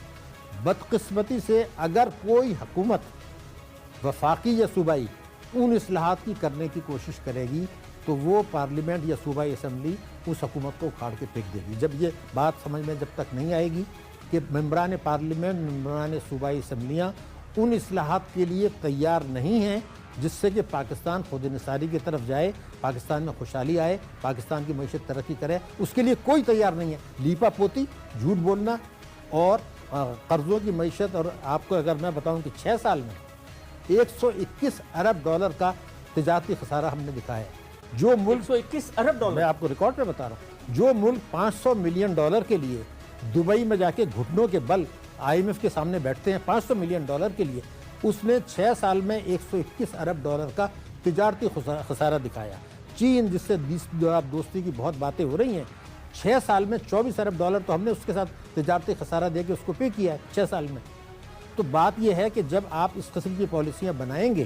بدقسمتی سے اگر کوئی حکومت وفاقی یا صوبائی ان اصلاحات کی کرنے کی کوشش کرے گی تو وہ پارلیمنٹ یا صوبائی اسمبلی اس حکومت کو اکھاڑ کے پھینک دے گی. جب یہ بات سمجھ میں جب تک نہیں آئے گی کہ ممبران پارلیمنٹ, ممبران صوبائی اسمبلیاں ان اصلاحات کے لیے تیار نہیں ہیں جس سے کہ پاکستان خود انحصاری کی طرف جائے, پاکستان میں خوشحالی آئے, پاکستان کی معیشت ترقی کرے, اس کے لیے کوئی تیار نہیں ہے. لیپا پوتی, جھوٹ بولنا اور قرضوں کی معیشت. اور آپ کو اگر میں بتاؤں کہ 6 سال میں $121 ارب کا تجارتی خسارہ ہم نے دکھایا ہے. جو ملک 121 ارب ڈالر, میں آپ کو ریکارڈ پہ بتا رہا ہوں, جو ملک $500 ملین کے لیے دبئی میں جا کے گھٹنوں کے بل IMF کے سامنے بیٹھتے ہیں $500 ملین کے لیے, اس نے 6 سال میں $121 ارب کا تجارتی خسارہ دکھایا. چین جس سے دوستی کی بہت باتیں ہو رہی ہیں, 6 سال میں $24 ارب تو ہم نے اس کے ساتھ تجارتی خسارہ دے کے اس کو پے کیا ہے 6 سال میں. تو بات یہ ہے کہ جب آپ اس قسم کی پالیسیاں بنائیں گے,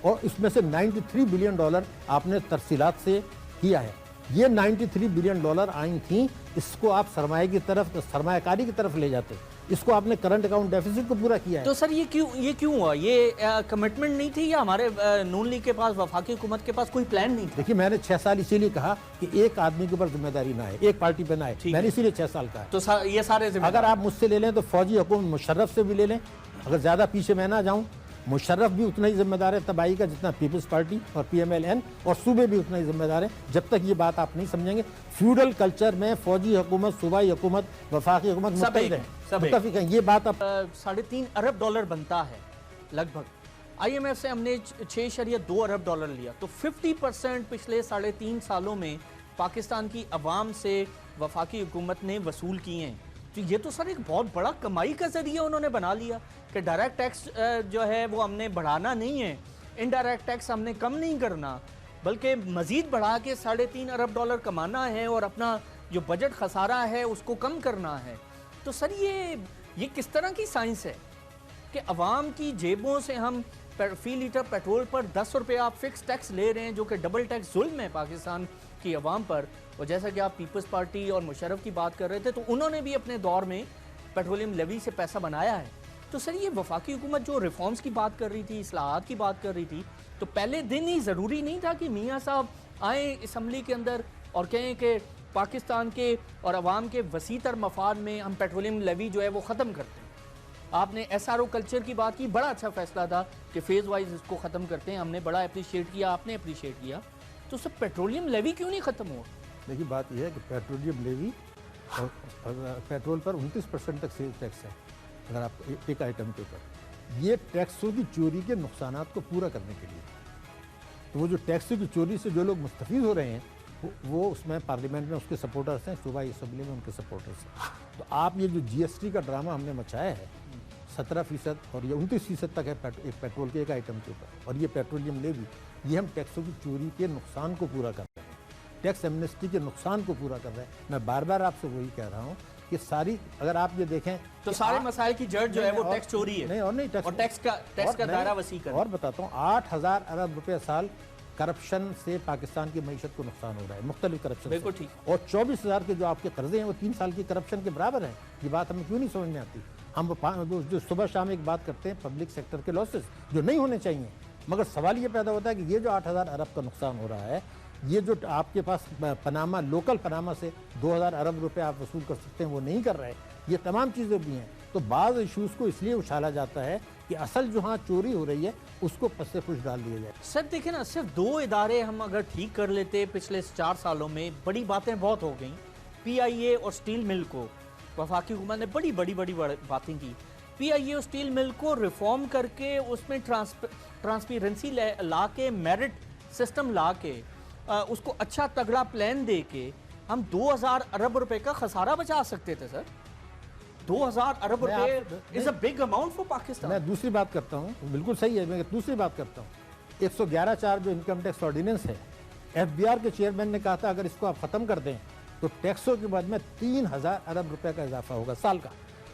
اور اس میں سے $93 بلین آپ نے ترسیلات سے کیا ہے, یہ $93 بلین آئی تھیں, اس کو آپ سرمایہ کی طرف, سرمایہ کاری کی طرف لے جاتے, اس کو آپ نے کرنٹ اکاؤنٹ ڈیفیسٹ کو پورا کیا ہے. تو سر یہ کیوں ہوا؟ یہ کمٹمنٹ نہیں تھی یا ہمارے نون لیگ کے پاس, وفاقی حکومت کے پاس کوئی پلان نہیں تھا؟ دیکھیے میں نے 6 سال اسی لیے کہا کہ ایک آدمی کے اوپر ذمہ داری نہ آئے, ایک پارٹی پہ نہ آئے, میں نے اسی لیے 6 سال کہا. تو یہ سارے اگر آپ مجھ سے لے لیں تو فوجی حکومت مشرف سے بھی لے لیں, اگر زیادہ پیچھے میں نہ جاؤں, مشرف بھی اتنا ہی ذمہ دار ہے تباہی کا جتنا پیپلز پارٹی اور PMLN, اور صوبے بھی اتنا ہی ذمہ دار ہیں. جب تک یہ بات آپ نہیں سمجھیں گے, فیوڈل کلچر میں فوجی حکومت, صوبائی حکومت, وفاقی حکومت متفق ہیں. یہ بات اب $3.5 ارب بنتا ہے لگ بھگ. IMF سے ہم نے $6.2 ارب لیا, تو 50% پچھلے 3.5 سالوں میں پاکستان کی عوام سے وفاقی حکومت نے وصول کیے ہیں. تو یہ تو سر ایک بہت بڑا کمائی کا ذریعہ انہوں نے بنا لیا کہ ڈائریکٹ ٹیکس جو ہے وہ ہم نے بڑھانا نہیں ہے, انڈائریکٹ ٹیکس ہم نے کم نہیں کرنا بلکہ مزید بڑھا کے $3.5 ارب کمانا ہے اور اپنا جو بجٹ خسارہ ہے اس کو کم کرنا ہے. تو سر یہ کس طرح کی سائنس ہے کہ عوام کی جیبوں سے ہم فی لیٹر پیٹرول پر 10 روپے آپ فکس ٹیکس لے رہے ہیں جو کہ ڈبل ٹیکس ظلم ہے پاکستان کی عوام پر. اور جیسا کہ آپ پیپلز پارٹی اور مشرف کی بات کر رہے تھے تو انہوں نے بھی اپنے دور میں پیٹرولیم لیوی سے پیسہ بنایا ہے. تو سر یہ وفاقی حکومت جو ریفارمز کی بات کر رہی تھی, اصلاحات کی بات کر رہی تھی, تو پہلے دن ہی ضروری نہیں تھا کہ میاں صاحب آئیں اسمبلی کے اندر اور کہیں کہ پاکستان کے اور عوام کے وسیع تر مفاد میں ہم پیٹرولیم لیوی جو ہے وہ ختم کرتے ہیں. آپ نے ایس آر او کلچر کی بات کی, بڑا اچھا فیصلہ تھا کہ فیز وائز اس کو ختم کرتے ہیں, ہم نے بڑا اپریشیٹ کیا, آپ نے اپریشیٹ کیا. تو سب پیٹرولیم لیوی کیوں نہیں ختم ہوا؟ دیکھیے بات یہ ہے کہ پیٹرولیم لیوی اور پیٹرول پر 29% تک سیل ٹیکس ہے اگر آپ ایک آئٹم کے اوپر. یہ ٹیکسوں کی چوری کے نقصانات کو پورا کرنے کے لیے, تو وہ جو ٹیکسوں کی چوری سے جو لوگ مستفید ہو رہے ہیں وہ اس میں پارلیمنٹ میں اس کے سپورٹرز ہیں, صوبائی اسمبلی میں ان کے سپورٹرز ہیں. تو آپ یہ جو جی ایس ٹی کا ڈرامہ ہم نے مچایا ہے 17% اور یہ 29% تک ہے ایک پیٹرول کے ایک آئٹم کے اوپر, اور یہ پیٹرولیم لیوی, یہ ہم ٹیکسوں کی چوری کے نقصان کو پورا کر رہے ہیں, ٹیکس ایمنسٹی کے نقصان کو پورا کر رہے ہیں. میں بار بار آپ سے وہی کہہ رہا ہوں کہ ساری اگر آپ یہ دیکھیں تو سارے مسائل کی جڑ جو ہے وہ ٹیکس چوری ہے. نہیں اور نہیں, اور ٹیکس کا دائرہ وسیع کرنا. اور بتاتا ہوں 8,000 ارب روپے سال کرپشن سے پاکستان کی معیشت کو نقصان ہو رہا ہے, مختلف کرپشن. بالکل ٹھیک. اور 24,000 کے جو آپ کے قرضے ہیں وہ 3 سال کی کرپشن کے برابر ہیں. یہ بات ہمیں کیوں نہیں سمجھ میں آتی؟ ہم جو صبح شام ایک بات کرتے ہیں پبلک سیکٹر کے لاسز جو نہیں ہونے چاہیے, مگر سوال یہ پیدا ہوتا ہے کہ یہ جو 8,000 ارب کا نقصان ہو رہا ہے, یہ جو آپ کے پاس پناما, لوکل پناما سے 2,000 ارب روپے آپ وصول کر سکتے ہیں وہ نہیں کر رہے. یہ تمام چیزیں بھی ہیں. تو بعض ایشوز کو اس لیے اچھالا جاتا ہے کہ اصل جو ہاں چوری ہو رہی ہے اس کو پس سے پش ڈال دیا جائے. سر دیکھیں نا, صرف 2 ادارے ہم اگر ٹھیک کر لیتے پچھلے 4 سالوں میں, بڑی باتیں بہت ہو گئیں. پی آئی اے اور سٹیل مل کو وفاقی حکومت نے بڑی باتیں کی. پی آئی اے اور سٹیل مل کو ریفارم کر کے اس میں ٹرانسپیرنسی لا کے, میرٹ سسٹم لا کے, اس کو اچھا تگڑا پلان دے کے ہم 2,000 ارب روپے کا خسارہ بچا سکتے تھے. سر 2,000 ارب روپے is a big amount for Pakistan. میں دوسری بات کرتا ہوں, بالکل صحیح ہے, میں دوسری بات کرتا ہوں. 111(4) جو انکم ٹیکس آرڈیننس ہے, ایف بی آر کے چیئرمین نے کہا تھا اگر اس کو آپ ختم کر دیں تو ٹیکسوں کے بعد میں 3,000 ارب روپے کا اضافہ ہوگا سال کا.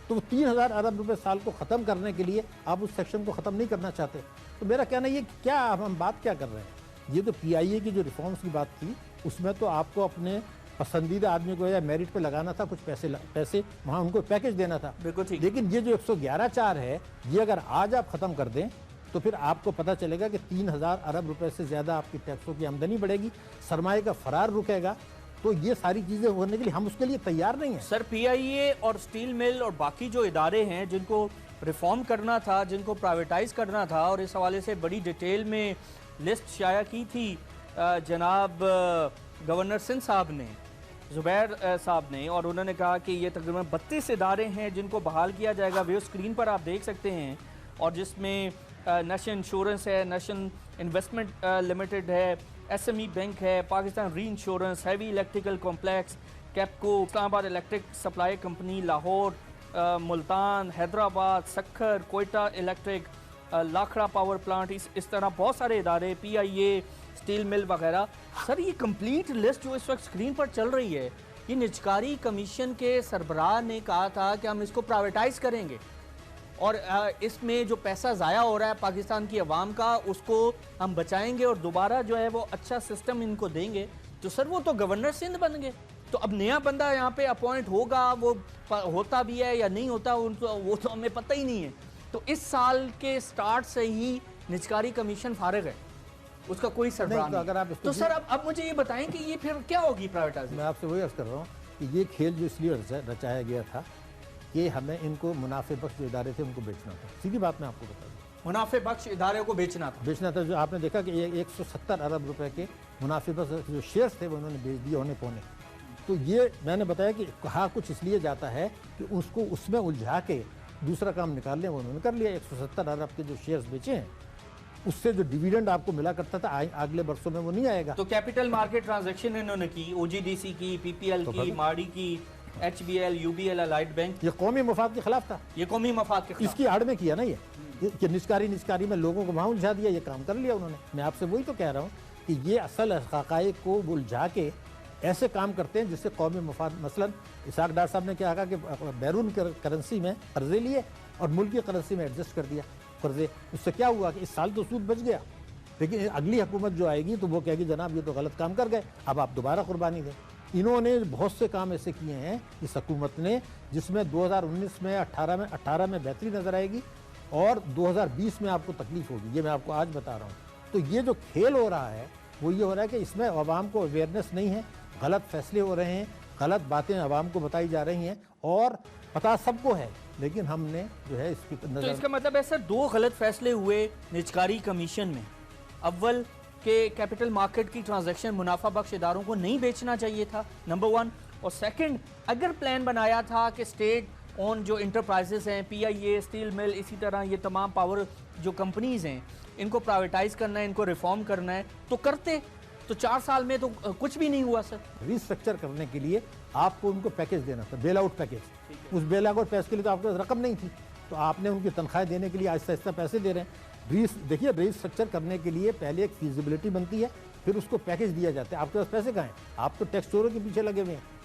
تو وہ 3,000 ارب روپے سال کو ختم کرنے کے لیے آپ اس سیکشن کو ختم نہیں کرنا چاہتے. تو میرا کہنا یہ کیا ہم بات کیا کر رہے ہیں؟ یہ تو پی آئی اے کی جو ریفارمز کی بات تھی اس میں تو آپ کو اپنے پسندیدہ آدمی کو یا میرٹ پہ لگانا تھا, کچھ پیسے وہاں ان کو پیکج دینا تھا. لیکن یہ جو 111(4) ہے, یہ اگر آج آپ ختم کر دیں تو پھر آپ کو پتہ چلے گا کہ 3,000 ارب روپے سے زیادہ آپ کی ٹیکسوں کی آمدنی بڑھے گی, سرمایہ کا فرار رکے گا. تو یہ ساری چیزیں ہونے کے لیے ہم اس کے لیے تیار نہیں ہیں. سر پی آئی اے اور سٹیل مل اور باقی جو ادارے ہیں جن کو ریفارم کرنا تھا, جن کو پرائیویٹائز کرنا تھا, اور اس حوالے سے بڑی ڈیٹیل میں لسٹ شائع کی تھی جناب گورنر سندھ صاحب نے, زبیر صاحب نے, اور انہوں نے کہا کہ یہ تقریباً 32 ادارے ہیں جن کو بحال کیا جائے گا. وہ اسکرین پر آپ دیکھ سکتے ہیں, اور جس میں نیشنل انشورنس ہے, نیشنل انویسٹمنٹ لمیٹڈ ہے, ایس ایم ای بینک ہے, Pakistan reinsurance, heavy electrical complex, KAPCO, Islamabad electric supply company, Lahore, Multan, Hyderabad, Sukkur, Quetta electric, Lakhra power plant, اس طرح بہت سارے ادارے, پی آئی اے, سٹیل مل وغیرہ. سر یہ کمپلیٹ لسٹ جو اس وقت سکرین پر چل رہی ہے, یہ نجکاری کمیشن کے سربراہ نے کہا تھا کہ ہم اس کو پرائیویٹائز کریں گے, اور اس میں جو پیسہ ضائع ہو رہا ہے پاکستان کی عوام کا اس کو ہم بچائیں گے اور دوبارہ جو ہے وہ اچھا سسٹم ان کو دیں گے. تو سر وہ تو گورنر سندھ بن گئے. تو اب نیا بندہ یہاں پہ اپوائنٹ ہوگا, وہ ہوتا بھی ہے یا نہیں ہوتا وہ تو ہمیں پتہ ہی نہیں ہے. تو اس سال کے سٹارٹ سے ہی نجکاری کمیشن فارغ ہے, اس کا کوئی سربراہ نہیں. تو سر اب مجھے یہ بتائیں کہ یہ پھر کیا ہوگی پرائیویٹائزیشن؟ میں آپ سے وہی عرض کر رہا ہوں کہ یہ کھیل جو اس لیے رچایا گیا تھا کہ ہمیں ان کو منافع بخش جو ادارے تھے ان کو بیچنا تھا. سیدھی بات میں آپ کو بتا دوں, منافع بخش ادارے کو بیچنا تھا. جو آپ نے دیکھا کہ 170 ارب روپے کے منافع بخش جو شیئرز تھے وہ انہوں نے بیچ دیے ہونے پونے. تو یہ میں نے بتایا کہ کہا کچھ اس لیے جاتا ہے کہ اس کو اس میں الجھا کے دوسرا کام نکال لیں, وہ انہوں نے کر لیا. 170 ارب کے جو شیئرز بیچے ہیں اس سے جو ڈیویڈنڈ آپ کو ملا کرتا تھا اگلے برسوں میں وہ نہیں آئے گا. تو کیپٹل مارکیٹ ٹرانزیکشن انہوں نے کی, او جی ڈی سی کی, پی پی ایل کی, ماڑی کی, H B L, U B L, Allied Bank. یہ قومی مفاد کے خلاف تھا, یہ قومی مفاد کے خلاف, اس کی آڑ میں کیا نا. یہ کہ نجکاری میں لوگوں کو وہاں الجھا دیا، یہ کام کر لیا انہوں نے۔ میں آپ سے وہی تو کہہ رہا ہوں کہ یہ اصل حقائق کو الجھا کے ایسے کام کرتے ہیں جس سے قومی مفاد، مثلاً اسحاق ڈار صاحب نے کیا کہا کہ بیرون کرنسی میں قرضے لیے اور ملکی کرنسی میں ایڈجسٹ کر دیا قرضے، اس سے کیا ہوا کہ اس سال تو سود بچ گیا، لیکن اگلی حکومت جو آئے گی تو وہ کہے گی جناب یہ تو غلط کام کر گئے، اب آپ دوبارہ قربانی دیں۔ انہوں نے بہت سے کام ایسے کیے ہیں اس حکومت نے جس میں 2019 میں 18 میں بہتری نظر آئے گی اور 2020 میں آپ کو تکلیف ہوگی، یہ میں آپ کو آج بتا رہا ہوں۔ تو یہ جو کھیل ہو رہا ہے وہ یہ ہو رہا ہے کہ اس میں عوام کو اویئرنیس نہیں ہے، غلط فیصلے ہو رہے ہیں، غلط باتیں عوام کو بتائی جا رہی ہیں اور پتہ سب کو ہے، لیکن ہم نے جو ہے اس کی تو نظر۔ اس کا مطلب ہے سر دو غلط فیصلے ہوئے نجکاری کمیشن میں، اول کہ کیپٹل مارکیٹ کی ٹرانزیکشن منافع بخش اداروں کو نہیں بیچنا چاہیے تھا، نمبر 1، اور سیکنڈ اگر پلان بنایا تھا کہ اسٹیٹ اون جو انٹرپرائزز ہیں، پی آئی اے، اسٹیل مل، اسی طرح یہ تمام پاور جو کمپنیز ہیں ان کو پرائیویٹائز کرنا ہے، ان کو ریفارم کرنا ہے تو کرتے، تو 4 سال میں تو کچھ بھی نہیں ہوا سر۔ ریسٹرکچر کرنے کے لیے آپ کو ان کو پیکیج دینا تھا، بیل آؤٹ پیکیج، اس بیل آؤٹ پیکیج کے لیے تو آپ کے پاس رقم نہیں تھی، تو آپ نے ان کی تنخواہیں دینے کے لیے آہستہ آہستہ پیسے دے رہے ہیں۔ دیکھیے ریسٹرکچر کرنے کے لیے پہلے ایک فیزیبلٹی بنتی ہے، پھر اس کو پیکیج دیا جاتا ہے۔ آپ کے پاس پیسے کہاں ہیں؟ آپ تو ٹیکس چوروں کے پیچھے لگے ہوئے ہیں۔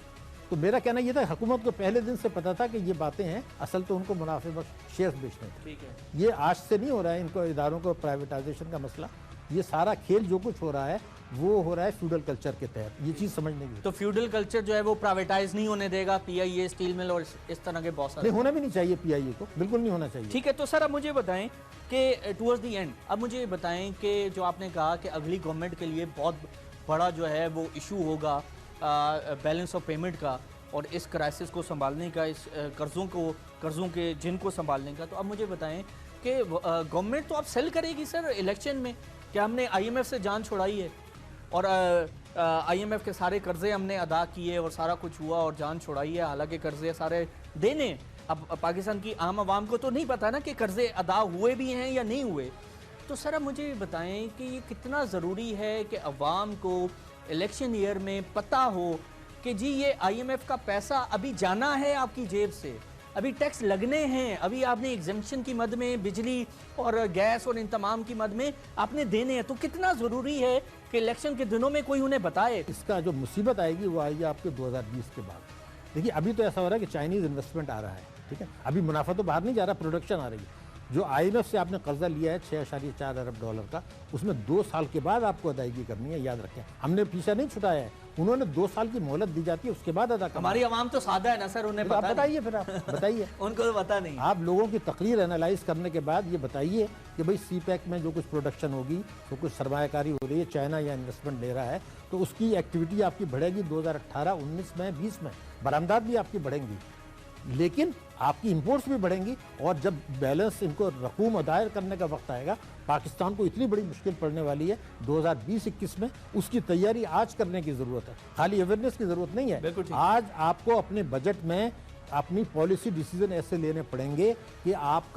تو میرا کہنا یہ تھا حکومت کو پہلے دن سے پتا تھا کہ یہ باتیں ہیں، اصل تو ان کو منافع بخش شیئرز بیچنے تھے۔ یہ آج سے نہیں ہو رہا ہے ان کو اداروں کو پرائیویٹائزیشن کا مسئلہ، یہ سارا کھیل جو کچھ ہو رہا ہے وہ ہو رہا ہے فیوڈل کلچر کے تحت، یہ چیز سمجھنے کی۔ تو فیوڈل کلچر جو ہے وہ پرائیویٹائز نہیں ہونے دے گا پی آئی اے، اسٹیل مل اور اس طرح کے بہت سارے، نہیں ہونا بھی نہیں چاہیے، پی آئی اے کو بالکل نہیں ہونا چاہیے۔ ٹھیک ہے۔ تو سر اب مجھے بتائیں کہ ٹورڈز دی اینڈ اب مجھے بتائیں کہ جو آپ نے کہا کہ اگلی گورنمنٹ کے لیے بہت بڑا جو ہے وہ ایشو ہوگا بیلنس آف پیمنٹ کا اور اس کرائسس کو سنبھالنے کا، اس قرضوں کے جن کو سنبھالنے کا، تو اب مجھے بتائیں کہ گورنمنٹ تو اب سیل کرے گی سر الیکشن میں کہ ہم نے آئی ایم ایف سے جان چھڑائی ہے اور آئی ایم ایف کے سارے قرضے ہم نے ادا کیے اور سارا کچھ ہوا اور جان چھڑائی ہے، حالانکہ قرضے سارے دینے، اب پاکستان کی عام عوام کو تو نہیں پتا نا کہ قرضے ادا ہوئے بھی ہیں یا نہیں ہوئے۔ تو سر اب مجھے بتائیں کہ یہ کتنا ضروری ہے کہ عوام کو الیکشن ایئر میں پتہ ہو کہ جی یہ آئی ایم ایف کا پیسہ ابھی جانا ہے آپ کی جیب سے، ابھی ٹیکس لگنے ہیں، ابھی آپ نے ایگزمپشن کی مد میں بجلی اور گیس اور ان تمام کی مد میں آپ نے دینے ہیں، تو کتنا ضروری ہے کہ الیکشن کے دنوں میں کوئی انہیں بتائے۔ اس کا جو مصیبت آئے گی وہ آئے گی آپ کے 2020 کے بعد۔ دیکھیے ابھی تو ایسا ہو رہا ہے کہ چائنیز انویسٹمنٹ آ رہا ہے، ٹھیک ہے، ابھی منافع تو باہر نہیں جا رہا، پروڈکشن آ رہی ہے۔ جو آئی ایم ایف سے آپ نے قرضہ لیا ہے 6.4 ارب ڈالر کا، اس میں 2 سال کے بعد آپ کو ادائیگی کرنی ہے، یاد رکھیں، ہم نے پیچھا نہیں چھٹایا ہے، انہوں نے 2 سال کی مہلت دی جاتی ہے، اس کے بعد ادا کرنا۔ ہماری عوام تو سادہ ہے نا سر، انہیں آپ پتہ بتائیے، پھر آپ بتائیے، ان کو تو پتہ نہیں۔ آپ لوگوں کی تقریر انالائز کرنے کے بعد یہ بتائیے کہ بھئی سی پیک میں جو کچھ پروڈکشن ہوگی، جو کچھ سرمایہ کاری ہو رہی ہے، چائنا یا انویسٹمنٹ لے رہا ہے، تو اس کی ایکٹیویٹی آپ کی بڑھے گی 2018، 19 میں، 20 میں، برآمدات بھی آپ کی بڑھیں گی، لیکن آپ کی امپورٹس بھی بڑھیں گی، اور جب بیلنس ان کو رقوم دائر کرنے کا وقت آئے گا، پاکستان کو اتنی بڑی مشکل پڑنے والی ہے 2020-21 میں، اس کی تیاری آج کرنے کی ضرورت ہے، خالی اویئرنیس کی ضرورت نہیں ہے۔ آج آپ کو اپنے بجٹ میں اپنی پالیسی ڈیسیزن ایسے لینے پڑیں گے کہ آپ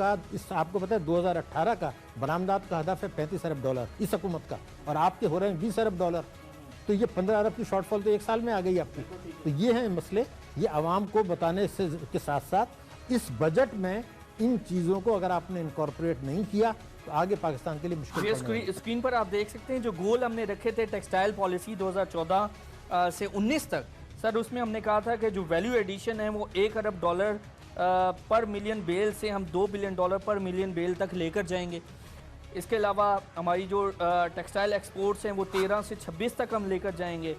کو پتہ ہے 2018 کا برآمدات کا ہدف ہے 35 ارب ڈالر اس حکومت کا، اور آپ کے ہو رہے ہیں 20 ارب ڈالر، تو یہ 15 ارب کی شارٹ فال تو 1 سال میں آ گئی آپ کی۔ تو یہ ہیں مسئلے، یہ عوام کو بتانے کے ساتھ ساتھ اس بجٹ میں ان چیزوں کو اگر آپ نے انکارپوریٹ نہیں کیا تو آگے پاکستان کے لیے مشکل ہے۔ اسکرین پر آپ دیکھ سکتے ہیں جو گول ہم نے رکھے تھے ٹیکسٹائل پالیسی 2014 سے 19 تک، سر اس میں ہم نے کہا تھا کہ جو ویلیو ایڈیشن ہے وہ 1 ارب ڈالر پر ملین بیل سے ہم 2 بلین ڈالر پر ملین بیل تک لے کر جائیں گے۔ اس کے علاوہ ہماری جو ٹیکسٹائل ایکسپورٹس ہیں وہ 13 سے 26 تک ہم لے کر جائیں گے۔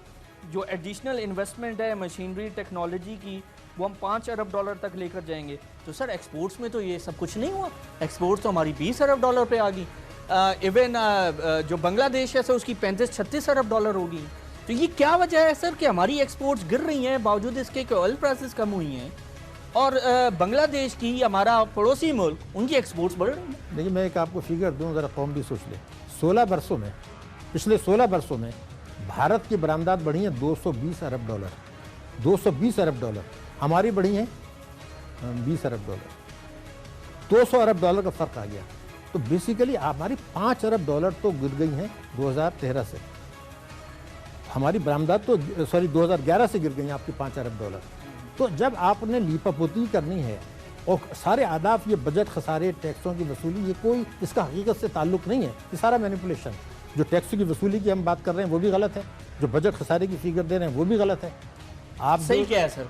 جو ایڈیشنل انویسٹمنٹ ہے مشینری ٹیکنالوجی کی وہ ہم 5 ارب ڈالر تک لے کر جائیں گے۔ تو سر ایکسپورٹس میں تو یہ سب کچھ نہیں ہوا، ایکسپورٹس تو ہماری 20 ارب ڈالر پہ آ گئی، ایون جو بنگلہ دیش ہے سر اس کی 35-36 ارب ڈالر ہوگی۔ تو یہ کیا وجہ ہے سر کہ ہماری ایکسپورٹس گر رہی ہیں باوجود اس کے کہ آئل پرائسز کم ہوئی ہیں، اور بنگلہ دیش کی ہمارا پڑوسی ملک ان کی ایکسپورٹس بڑھ رہی ہیں؟ لیکن میں ایک آپ کو فگر دوں، ذرا قوم بھی سوچ لیں، 16 برسوں میں، پچھلے 16 برسوں میں بھارت کی برآمدات بڑھی ہیں 220 ارب ڈالر، 220 ارب ڈالر، ہماری بڑھی ہیں 20 ارب ڈالر، 200 ارب ڈالر کا فرق آ گیا۔ تو بیسیکلی ہماری 5 ارب ڈالر تو گر گئی ہیں 2013 سے، ہماری برآمدات تو 2011 سے گر گئی ہیں آپ کی 5 ارب ڈالر۔ تو جب آپ نے لیپا پوتی کرنی ہے اور سارے آداب، یہ بجٹ خسارے، ٹیکسوں کی وصولی، یہ کوئی اس کا حقیقت سے تعلق نہیں ہے، یہ سارا مینیپولیشن. جو ٹیکسوں کی وصولی کی ہم بات کر رہے ہیں وہ بھی غلط ہے، جو بجٹ خسارے کی فگر دے رہے ہیں وہ بھی غلط ہے. آپ صحیح کیا ہے سر؟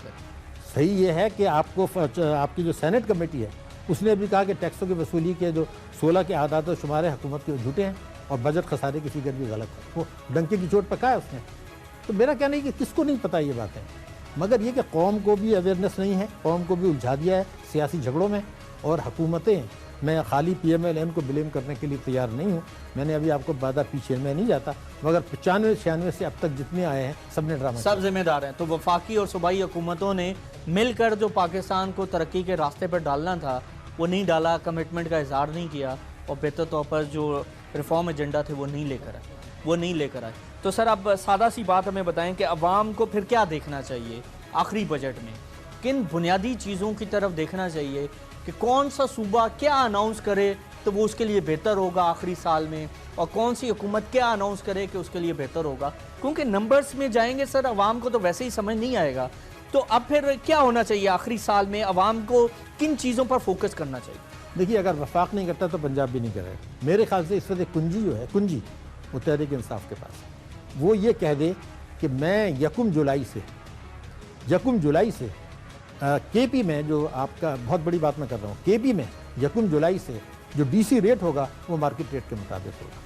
صحیح یہ ہے کہ آپ کی جو سینٹ کمیٹی ہے اس نے بھی کہا کہ ٹیکسوں کی وصولی کے جو 16 کے اعداد و شمار حکومت کے جھوٹے ہیں اور بجٹ خسارے کی فگر بھی غلط ہے. وہ ڈنکے کی چوٹ پکا ہے اس نے. تو میرا کہنا ہے کہ کس کو نہیں پتہ یہ باتیں، مگر یہ کہ قوم کو بھی اویئرنیس نہیں ہے، قوم کو بھی الجھا دیا ہے سیاسی جھگڑوں میں. اور حکومتیں، میں خالی پی ایم ایل این کو بلیم کرنے کے لیے تیار نہیں ہوں. میں نے ابھی آپ کو بادہ پیچھے میں نہیں جاتا، مگر 95-96 سے اب تک جتنے آئے ہیں سب نے ڈرامہ سب ذمہ دار ہیں. تو وفاقی اور صوبائی حکومتوں نے مل کر جو پاکستان کو ترقی کے راستے پر ڈالنا تھا وہ نہیں ڈالا، کمٹمنٹ کا اظہار نہیں کیا، اور بہتر طور پر جو ریفارم ایجنڈا تھے وہ نہیں لے کر آئے. تو سر اب سادہ سی بات ہمیں بتائیں کہ عوام کو پھر کیا دیکھنا چاہیے آخری بجٹ میں؟ کن بنیادی چیزوں کی طرف دیکھنا چاہیے کہ کون سا صوبہ کیا اناؤنس کرے تو وہ اس کے لیے بہتر ہوگا آخری سال میں، اور کون سی حکومت کیا اناؤنس کرے کہ اس کے لیے بہتر ہوگا؟ کیونکہ نمبرز میں جائیں گے سر، عوام کو تو ویسے ہی سمجھ نہیں آئے گا. تو اب پھر کیا ہونا چاہیے آخری سال میں؟ عوام کو کن چیزوں پر فوکس کرنا چاہیے؟ دیکھیے، اگر وفاق نہیں کرتا تو پنجاب بھی نہیں کرے. میرے خیال سے اس وقت ایک کنجی جو ہے، کنجی وہ تحریک انصاف کے پاس، وہ یہ کہہ دے کہ میں یکم جولائی سے کے پی میں، جو آپ کا بہت بڑی بات میں کر رہا ہوں، کے پی میں 1 جولائی سے جو ڈی سی ریٹ ہوگا وہ مارکیٹ ریٹ کے مطابق ہوگا.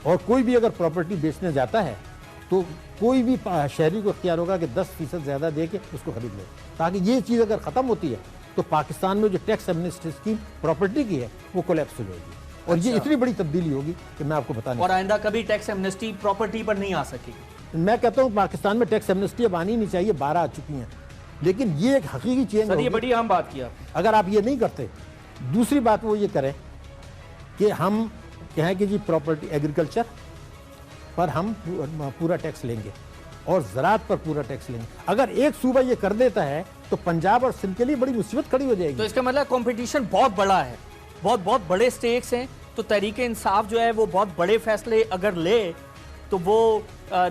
اور کوئی بھی اگر پراپرٹی بیچنے جاتا ہے تو کوئی بھی شہری کو اختیار ہوگا کہ 10% زیادہ دے کے اس کو خرید لے. تاکہ یہ چیز اگر ختم ہوتی ہے تو پاکستان میں جو ٹیکس ایمنسٹی اسکیم پراپرٹی کی ہے وہ کولیپس ہو جائے گی. اور یہ اتنی بڑی تبدیلی ہوگی کہ میں آپ کو بتا نہیں. اور آئندہ کبھی ٹیکس ایمنسٹی پراپرٹی پر نہیں آ سکے گی. میں کہتا ہوں پاکستان میں ٹیکس ایمنسٹی اب آنی نہیں چاہیے، 12 آ چکی ہیں، لیکن یہ ایک حقیقی چینج سر یہ بڑی اہم بات کیا اگر آپ یہ نہیں کرتے. دوسری بات وہ یہ کریں کہ ہم کہیں کہ جی پراپرٹی ایگریکلچر پر ہم پورا ٹیکس لیں گے اور زراعت پر پورا ٹیکس لیں گے. اگر ایک صوبہ یہ کر دیتا ہے تو پنجاب اور سندھ کے لیے بڑی مصیبت کھڑی ہو جائے گی. تو اس کا مطلب کمپٹیشن بہت بڑا ہے، بہت بڑے سٹیکس ہیں. تو تحریک انصاف جو ہے وہ بہت بڑے فیصلے اگر لے تو وہ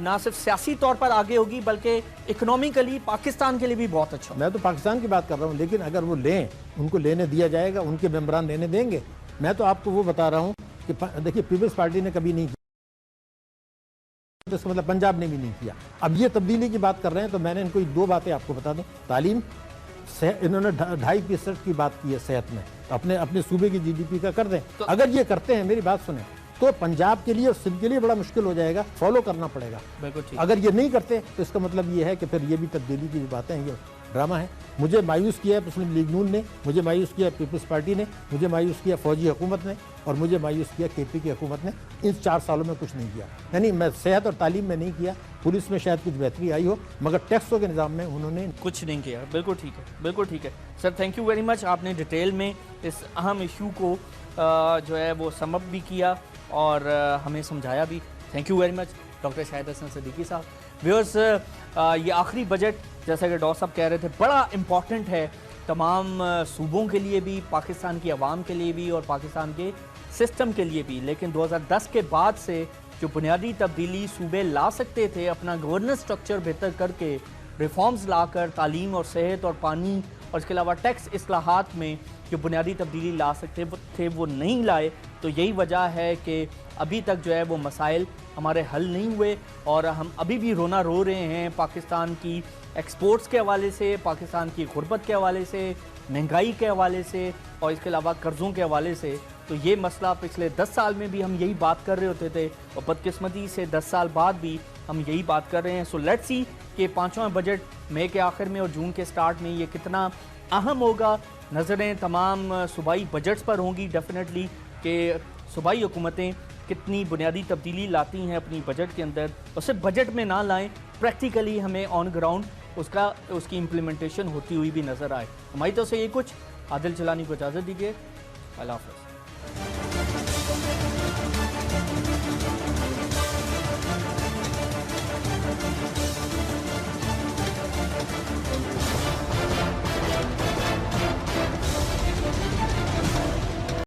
نہ صرف سیاسی طور پر آگے ہوگی بلکہ اکنومیکلی پاکستان کے لیے بھی بہت اچھا. میں تو پاکستان کی بات کر رہا ہوں، لیکن اگر وہ لیں، ان کو لینے دیا جائے گا، ان کے ممبران لینے دیں گے. میں تو آپ کو وہ بتا رہا ہوں کہ دیکھیے پیپلز پارٹی نے کبھی نہیں کیا، اس کا مطلب پنجاب نے بھی نہیں کیا. اب یہ تبدیلی کی بات کر رہے ہیں تو میں نے ان کو 2 باتیں آپ کو بتا دوں. تعلیم، انہوں نے 2.5% کی بات کی ہے صحت میں، اپنے صوبے کی جی ڈی پی کا کر دیں. اگر یہ کرتے ہیں، میری بات سنیں، تو پنجاب کے لیے اور سندھ کے لیے بڑا مشکل ہو جائے گا، فالو کرنا پڑے گا. اگر یہ نہیں کرتے تو اس کا مطلب یہ ہے کہ پھر یہ بھی تبدیلی کی باتیں ہیں، یہ ڈرامہ ہے. مجھے مایوس کیا ہے مسلم لیگ نون نے، مجھے مایوس کیا پیپلز پارٹی نے، مجھے مایوس کیا فوجی حکومت نے، اور مجھے مایوس کیا کے پی کی حکومت نے. ان 4 سالوں میں کچھ نہیں کیا. یعنی میں صحت اور تعلیم میں نہیں کیا، پولیس میں شاید کچھ بہتری آئی ہو، مگر ٹیکسوں کے نظام میں انہوں نے کچھ نہیں کیا. بالکل ٹھیک ہے سر، تھینک یو ویری مچ. آپ نے ڈیٹیل میں اس اہم ایشو کو جو ہے وہ سم اپ بھی کیا اور ہمیں سمجھایا بھی. Thank you very much doctor Shahid Hasan Siddiqui صاحب. ویورز، یہ آخری بجٹ جیسا کہ ڈاکٹر صاحب کہہ رہے تھے بڑا امپورٹنٹ ہے تمام صوبوں کے لیے بھی، پاکستان کی عوام کے لیے بھی اور پاکستان کے سسٹم کے لیے بھی. لیکن 2010 کے بعد سے جو بنیادی تبدیلی صوبے لا سکتے تھے اپنا گورننس سٹرکچر بہتر کر کے، ریفارمز لا کر، تعلیم اور صحت اور پانی اور اس کے علاوہ ٹیکس اصلاحات میں جو بنیادی تبدیلی لا سکتے تھے وہ نہیں لائے. تو یہی وجہ ہے کہ ابھی تک جو ہے وہ مسائل ہمارے حل نہیں ہوئے اور ہم ابھی بھی رونا رو رہے ہیں پاکستان کی ایکسپورٹس کے حوالے سے، پاکستان کی غربت کے حوالے سے، مہنگائی کے حوالے سے اور اس کے علاوہ قرضوں کے حوالے سے. تو یہ مسئلہ پچھلے 10 سال میں بھی ہم یہی بات کر رہے ہوتے تھے اور بدقسمتی سے 10 سال بعد بھی ہم یہی بات کر رہے ہیں. سو لیٹس سی کہ 5واں بجٹ مئی کے آخر میں اور جون کے سٹارٹ میں یہ کتنا اہم ہوگا. نظریں تمام صوبائی بجٹس پر ہوں گی ڈیفینیٹلی کہ صوبائی حکومتیں کتنی بنیادی تبدیلی لاتی ہیں اپنی بجٹ کے اندر، اور صرف بجٹ میں نہ لائیں، پریکٹیکلی ہمیں آن گراؤنڈ اس کی امپلیمنٹیشن ہوتی ہوئی بھی نظر آئے. ہماری طرف سے یہ کچھ. عادل چلانی کو اجازت دیجیے. اللہ حافظ.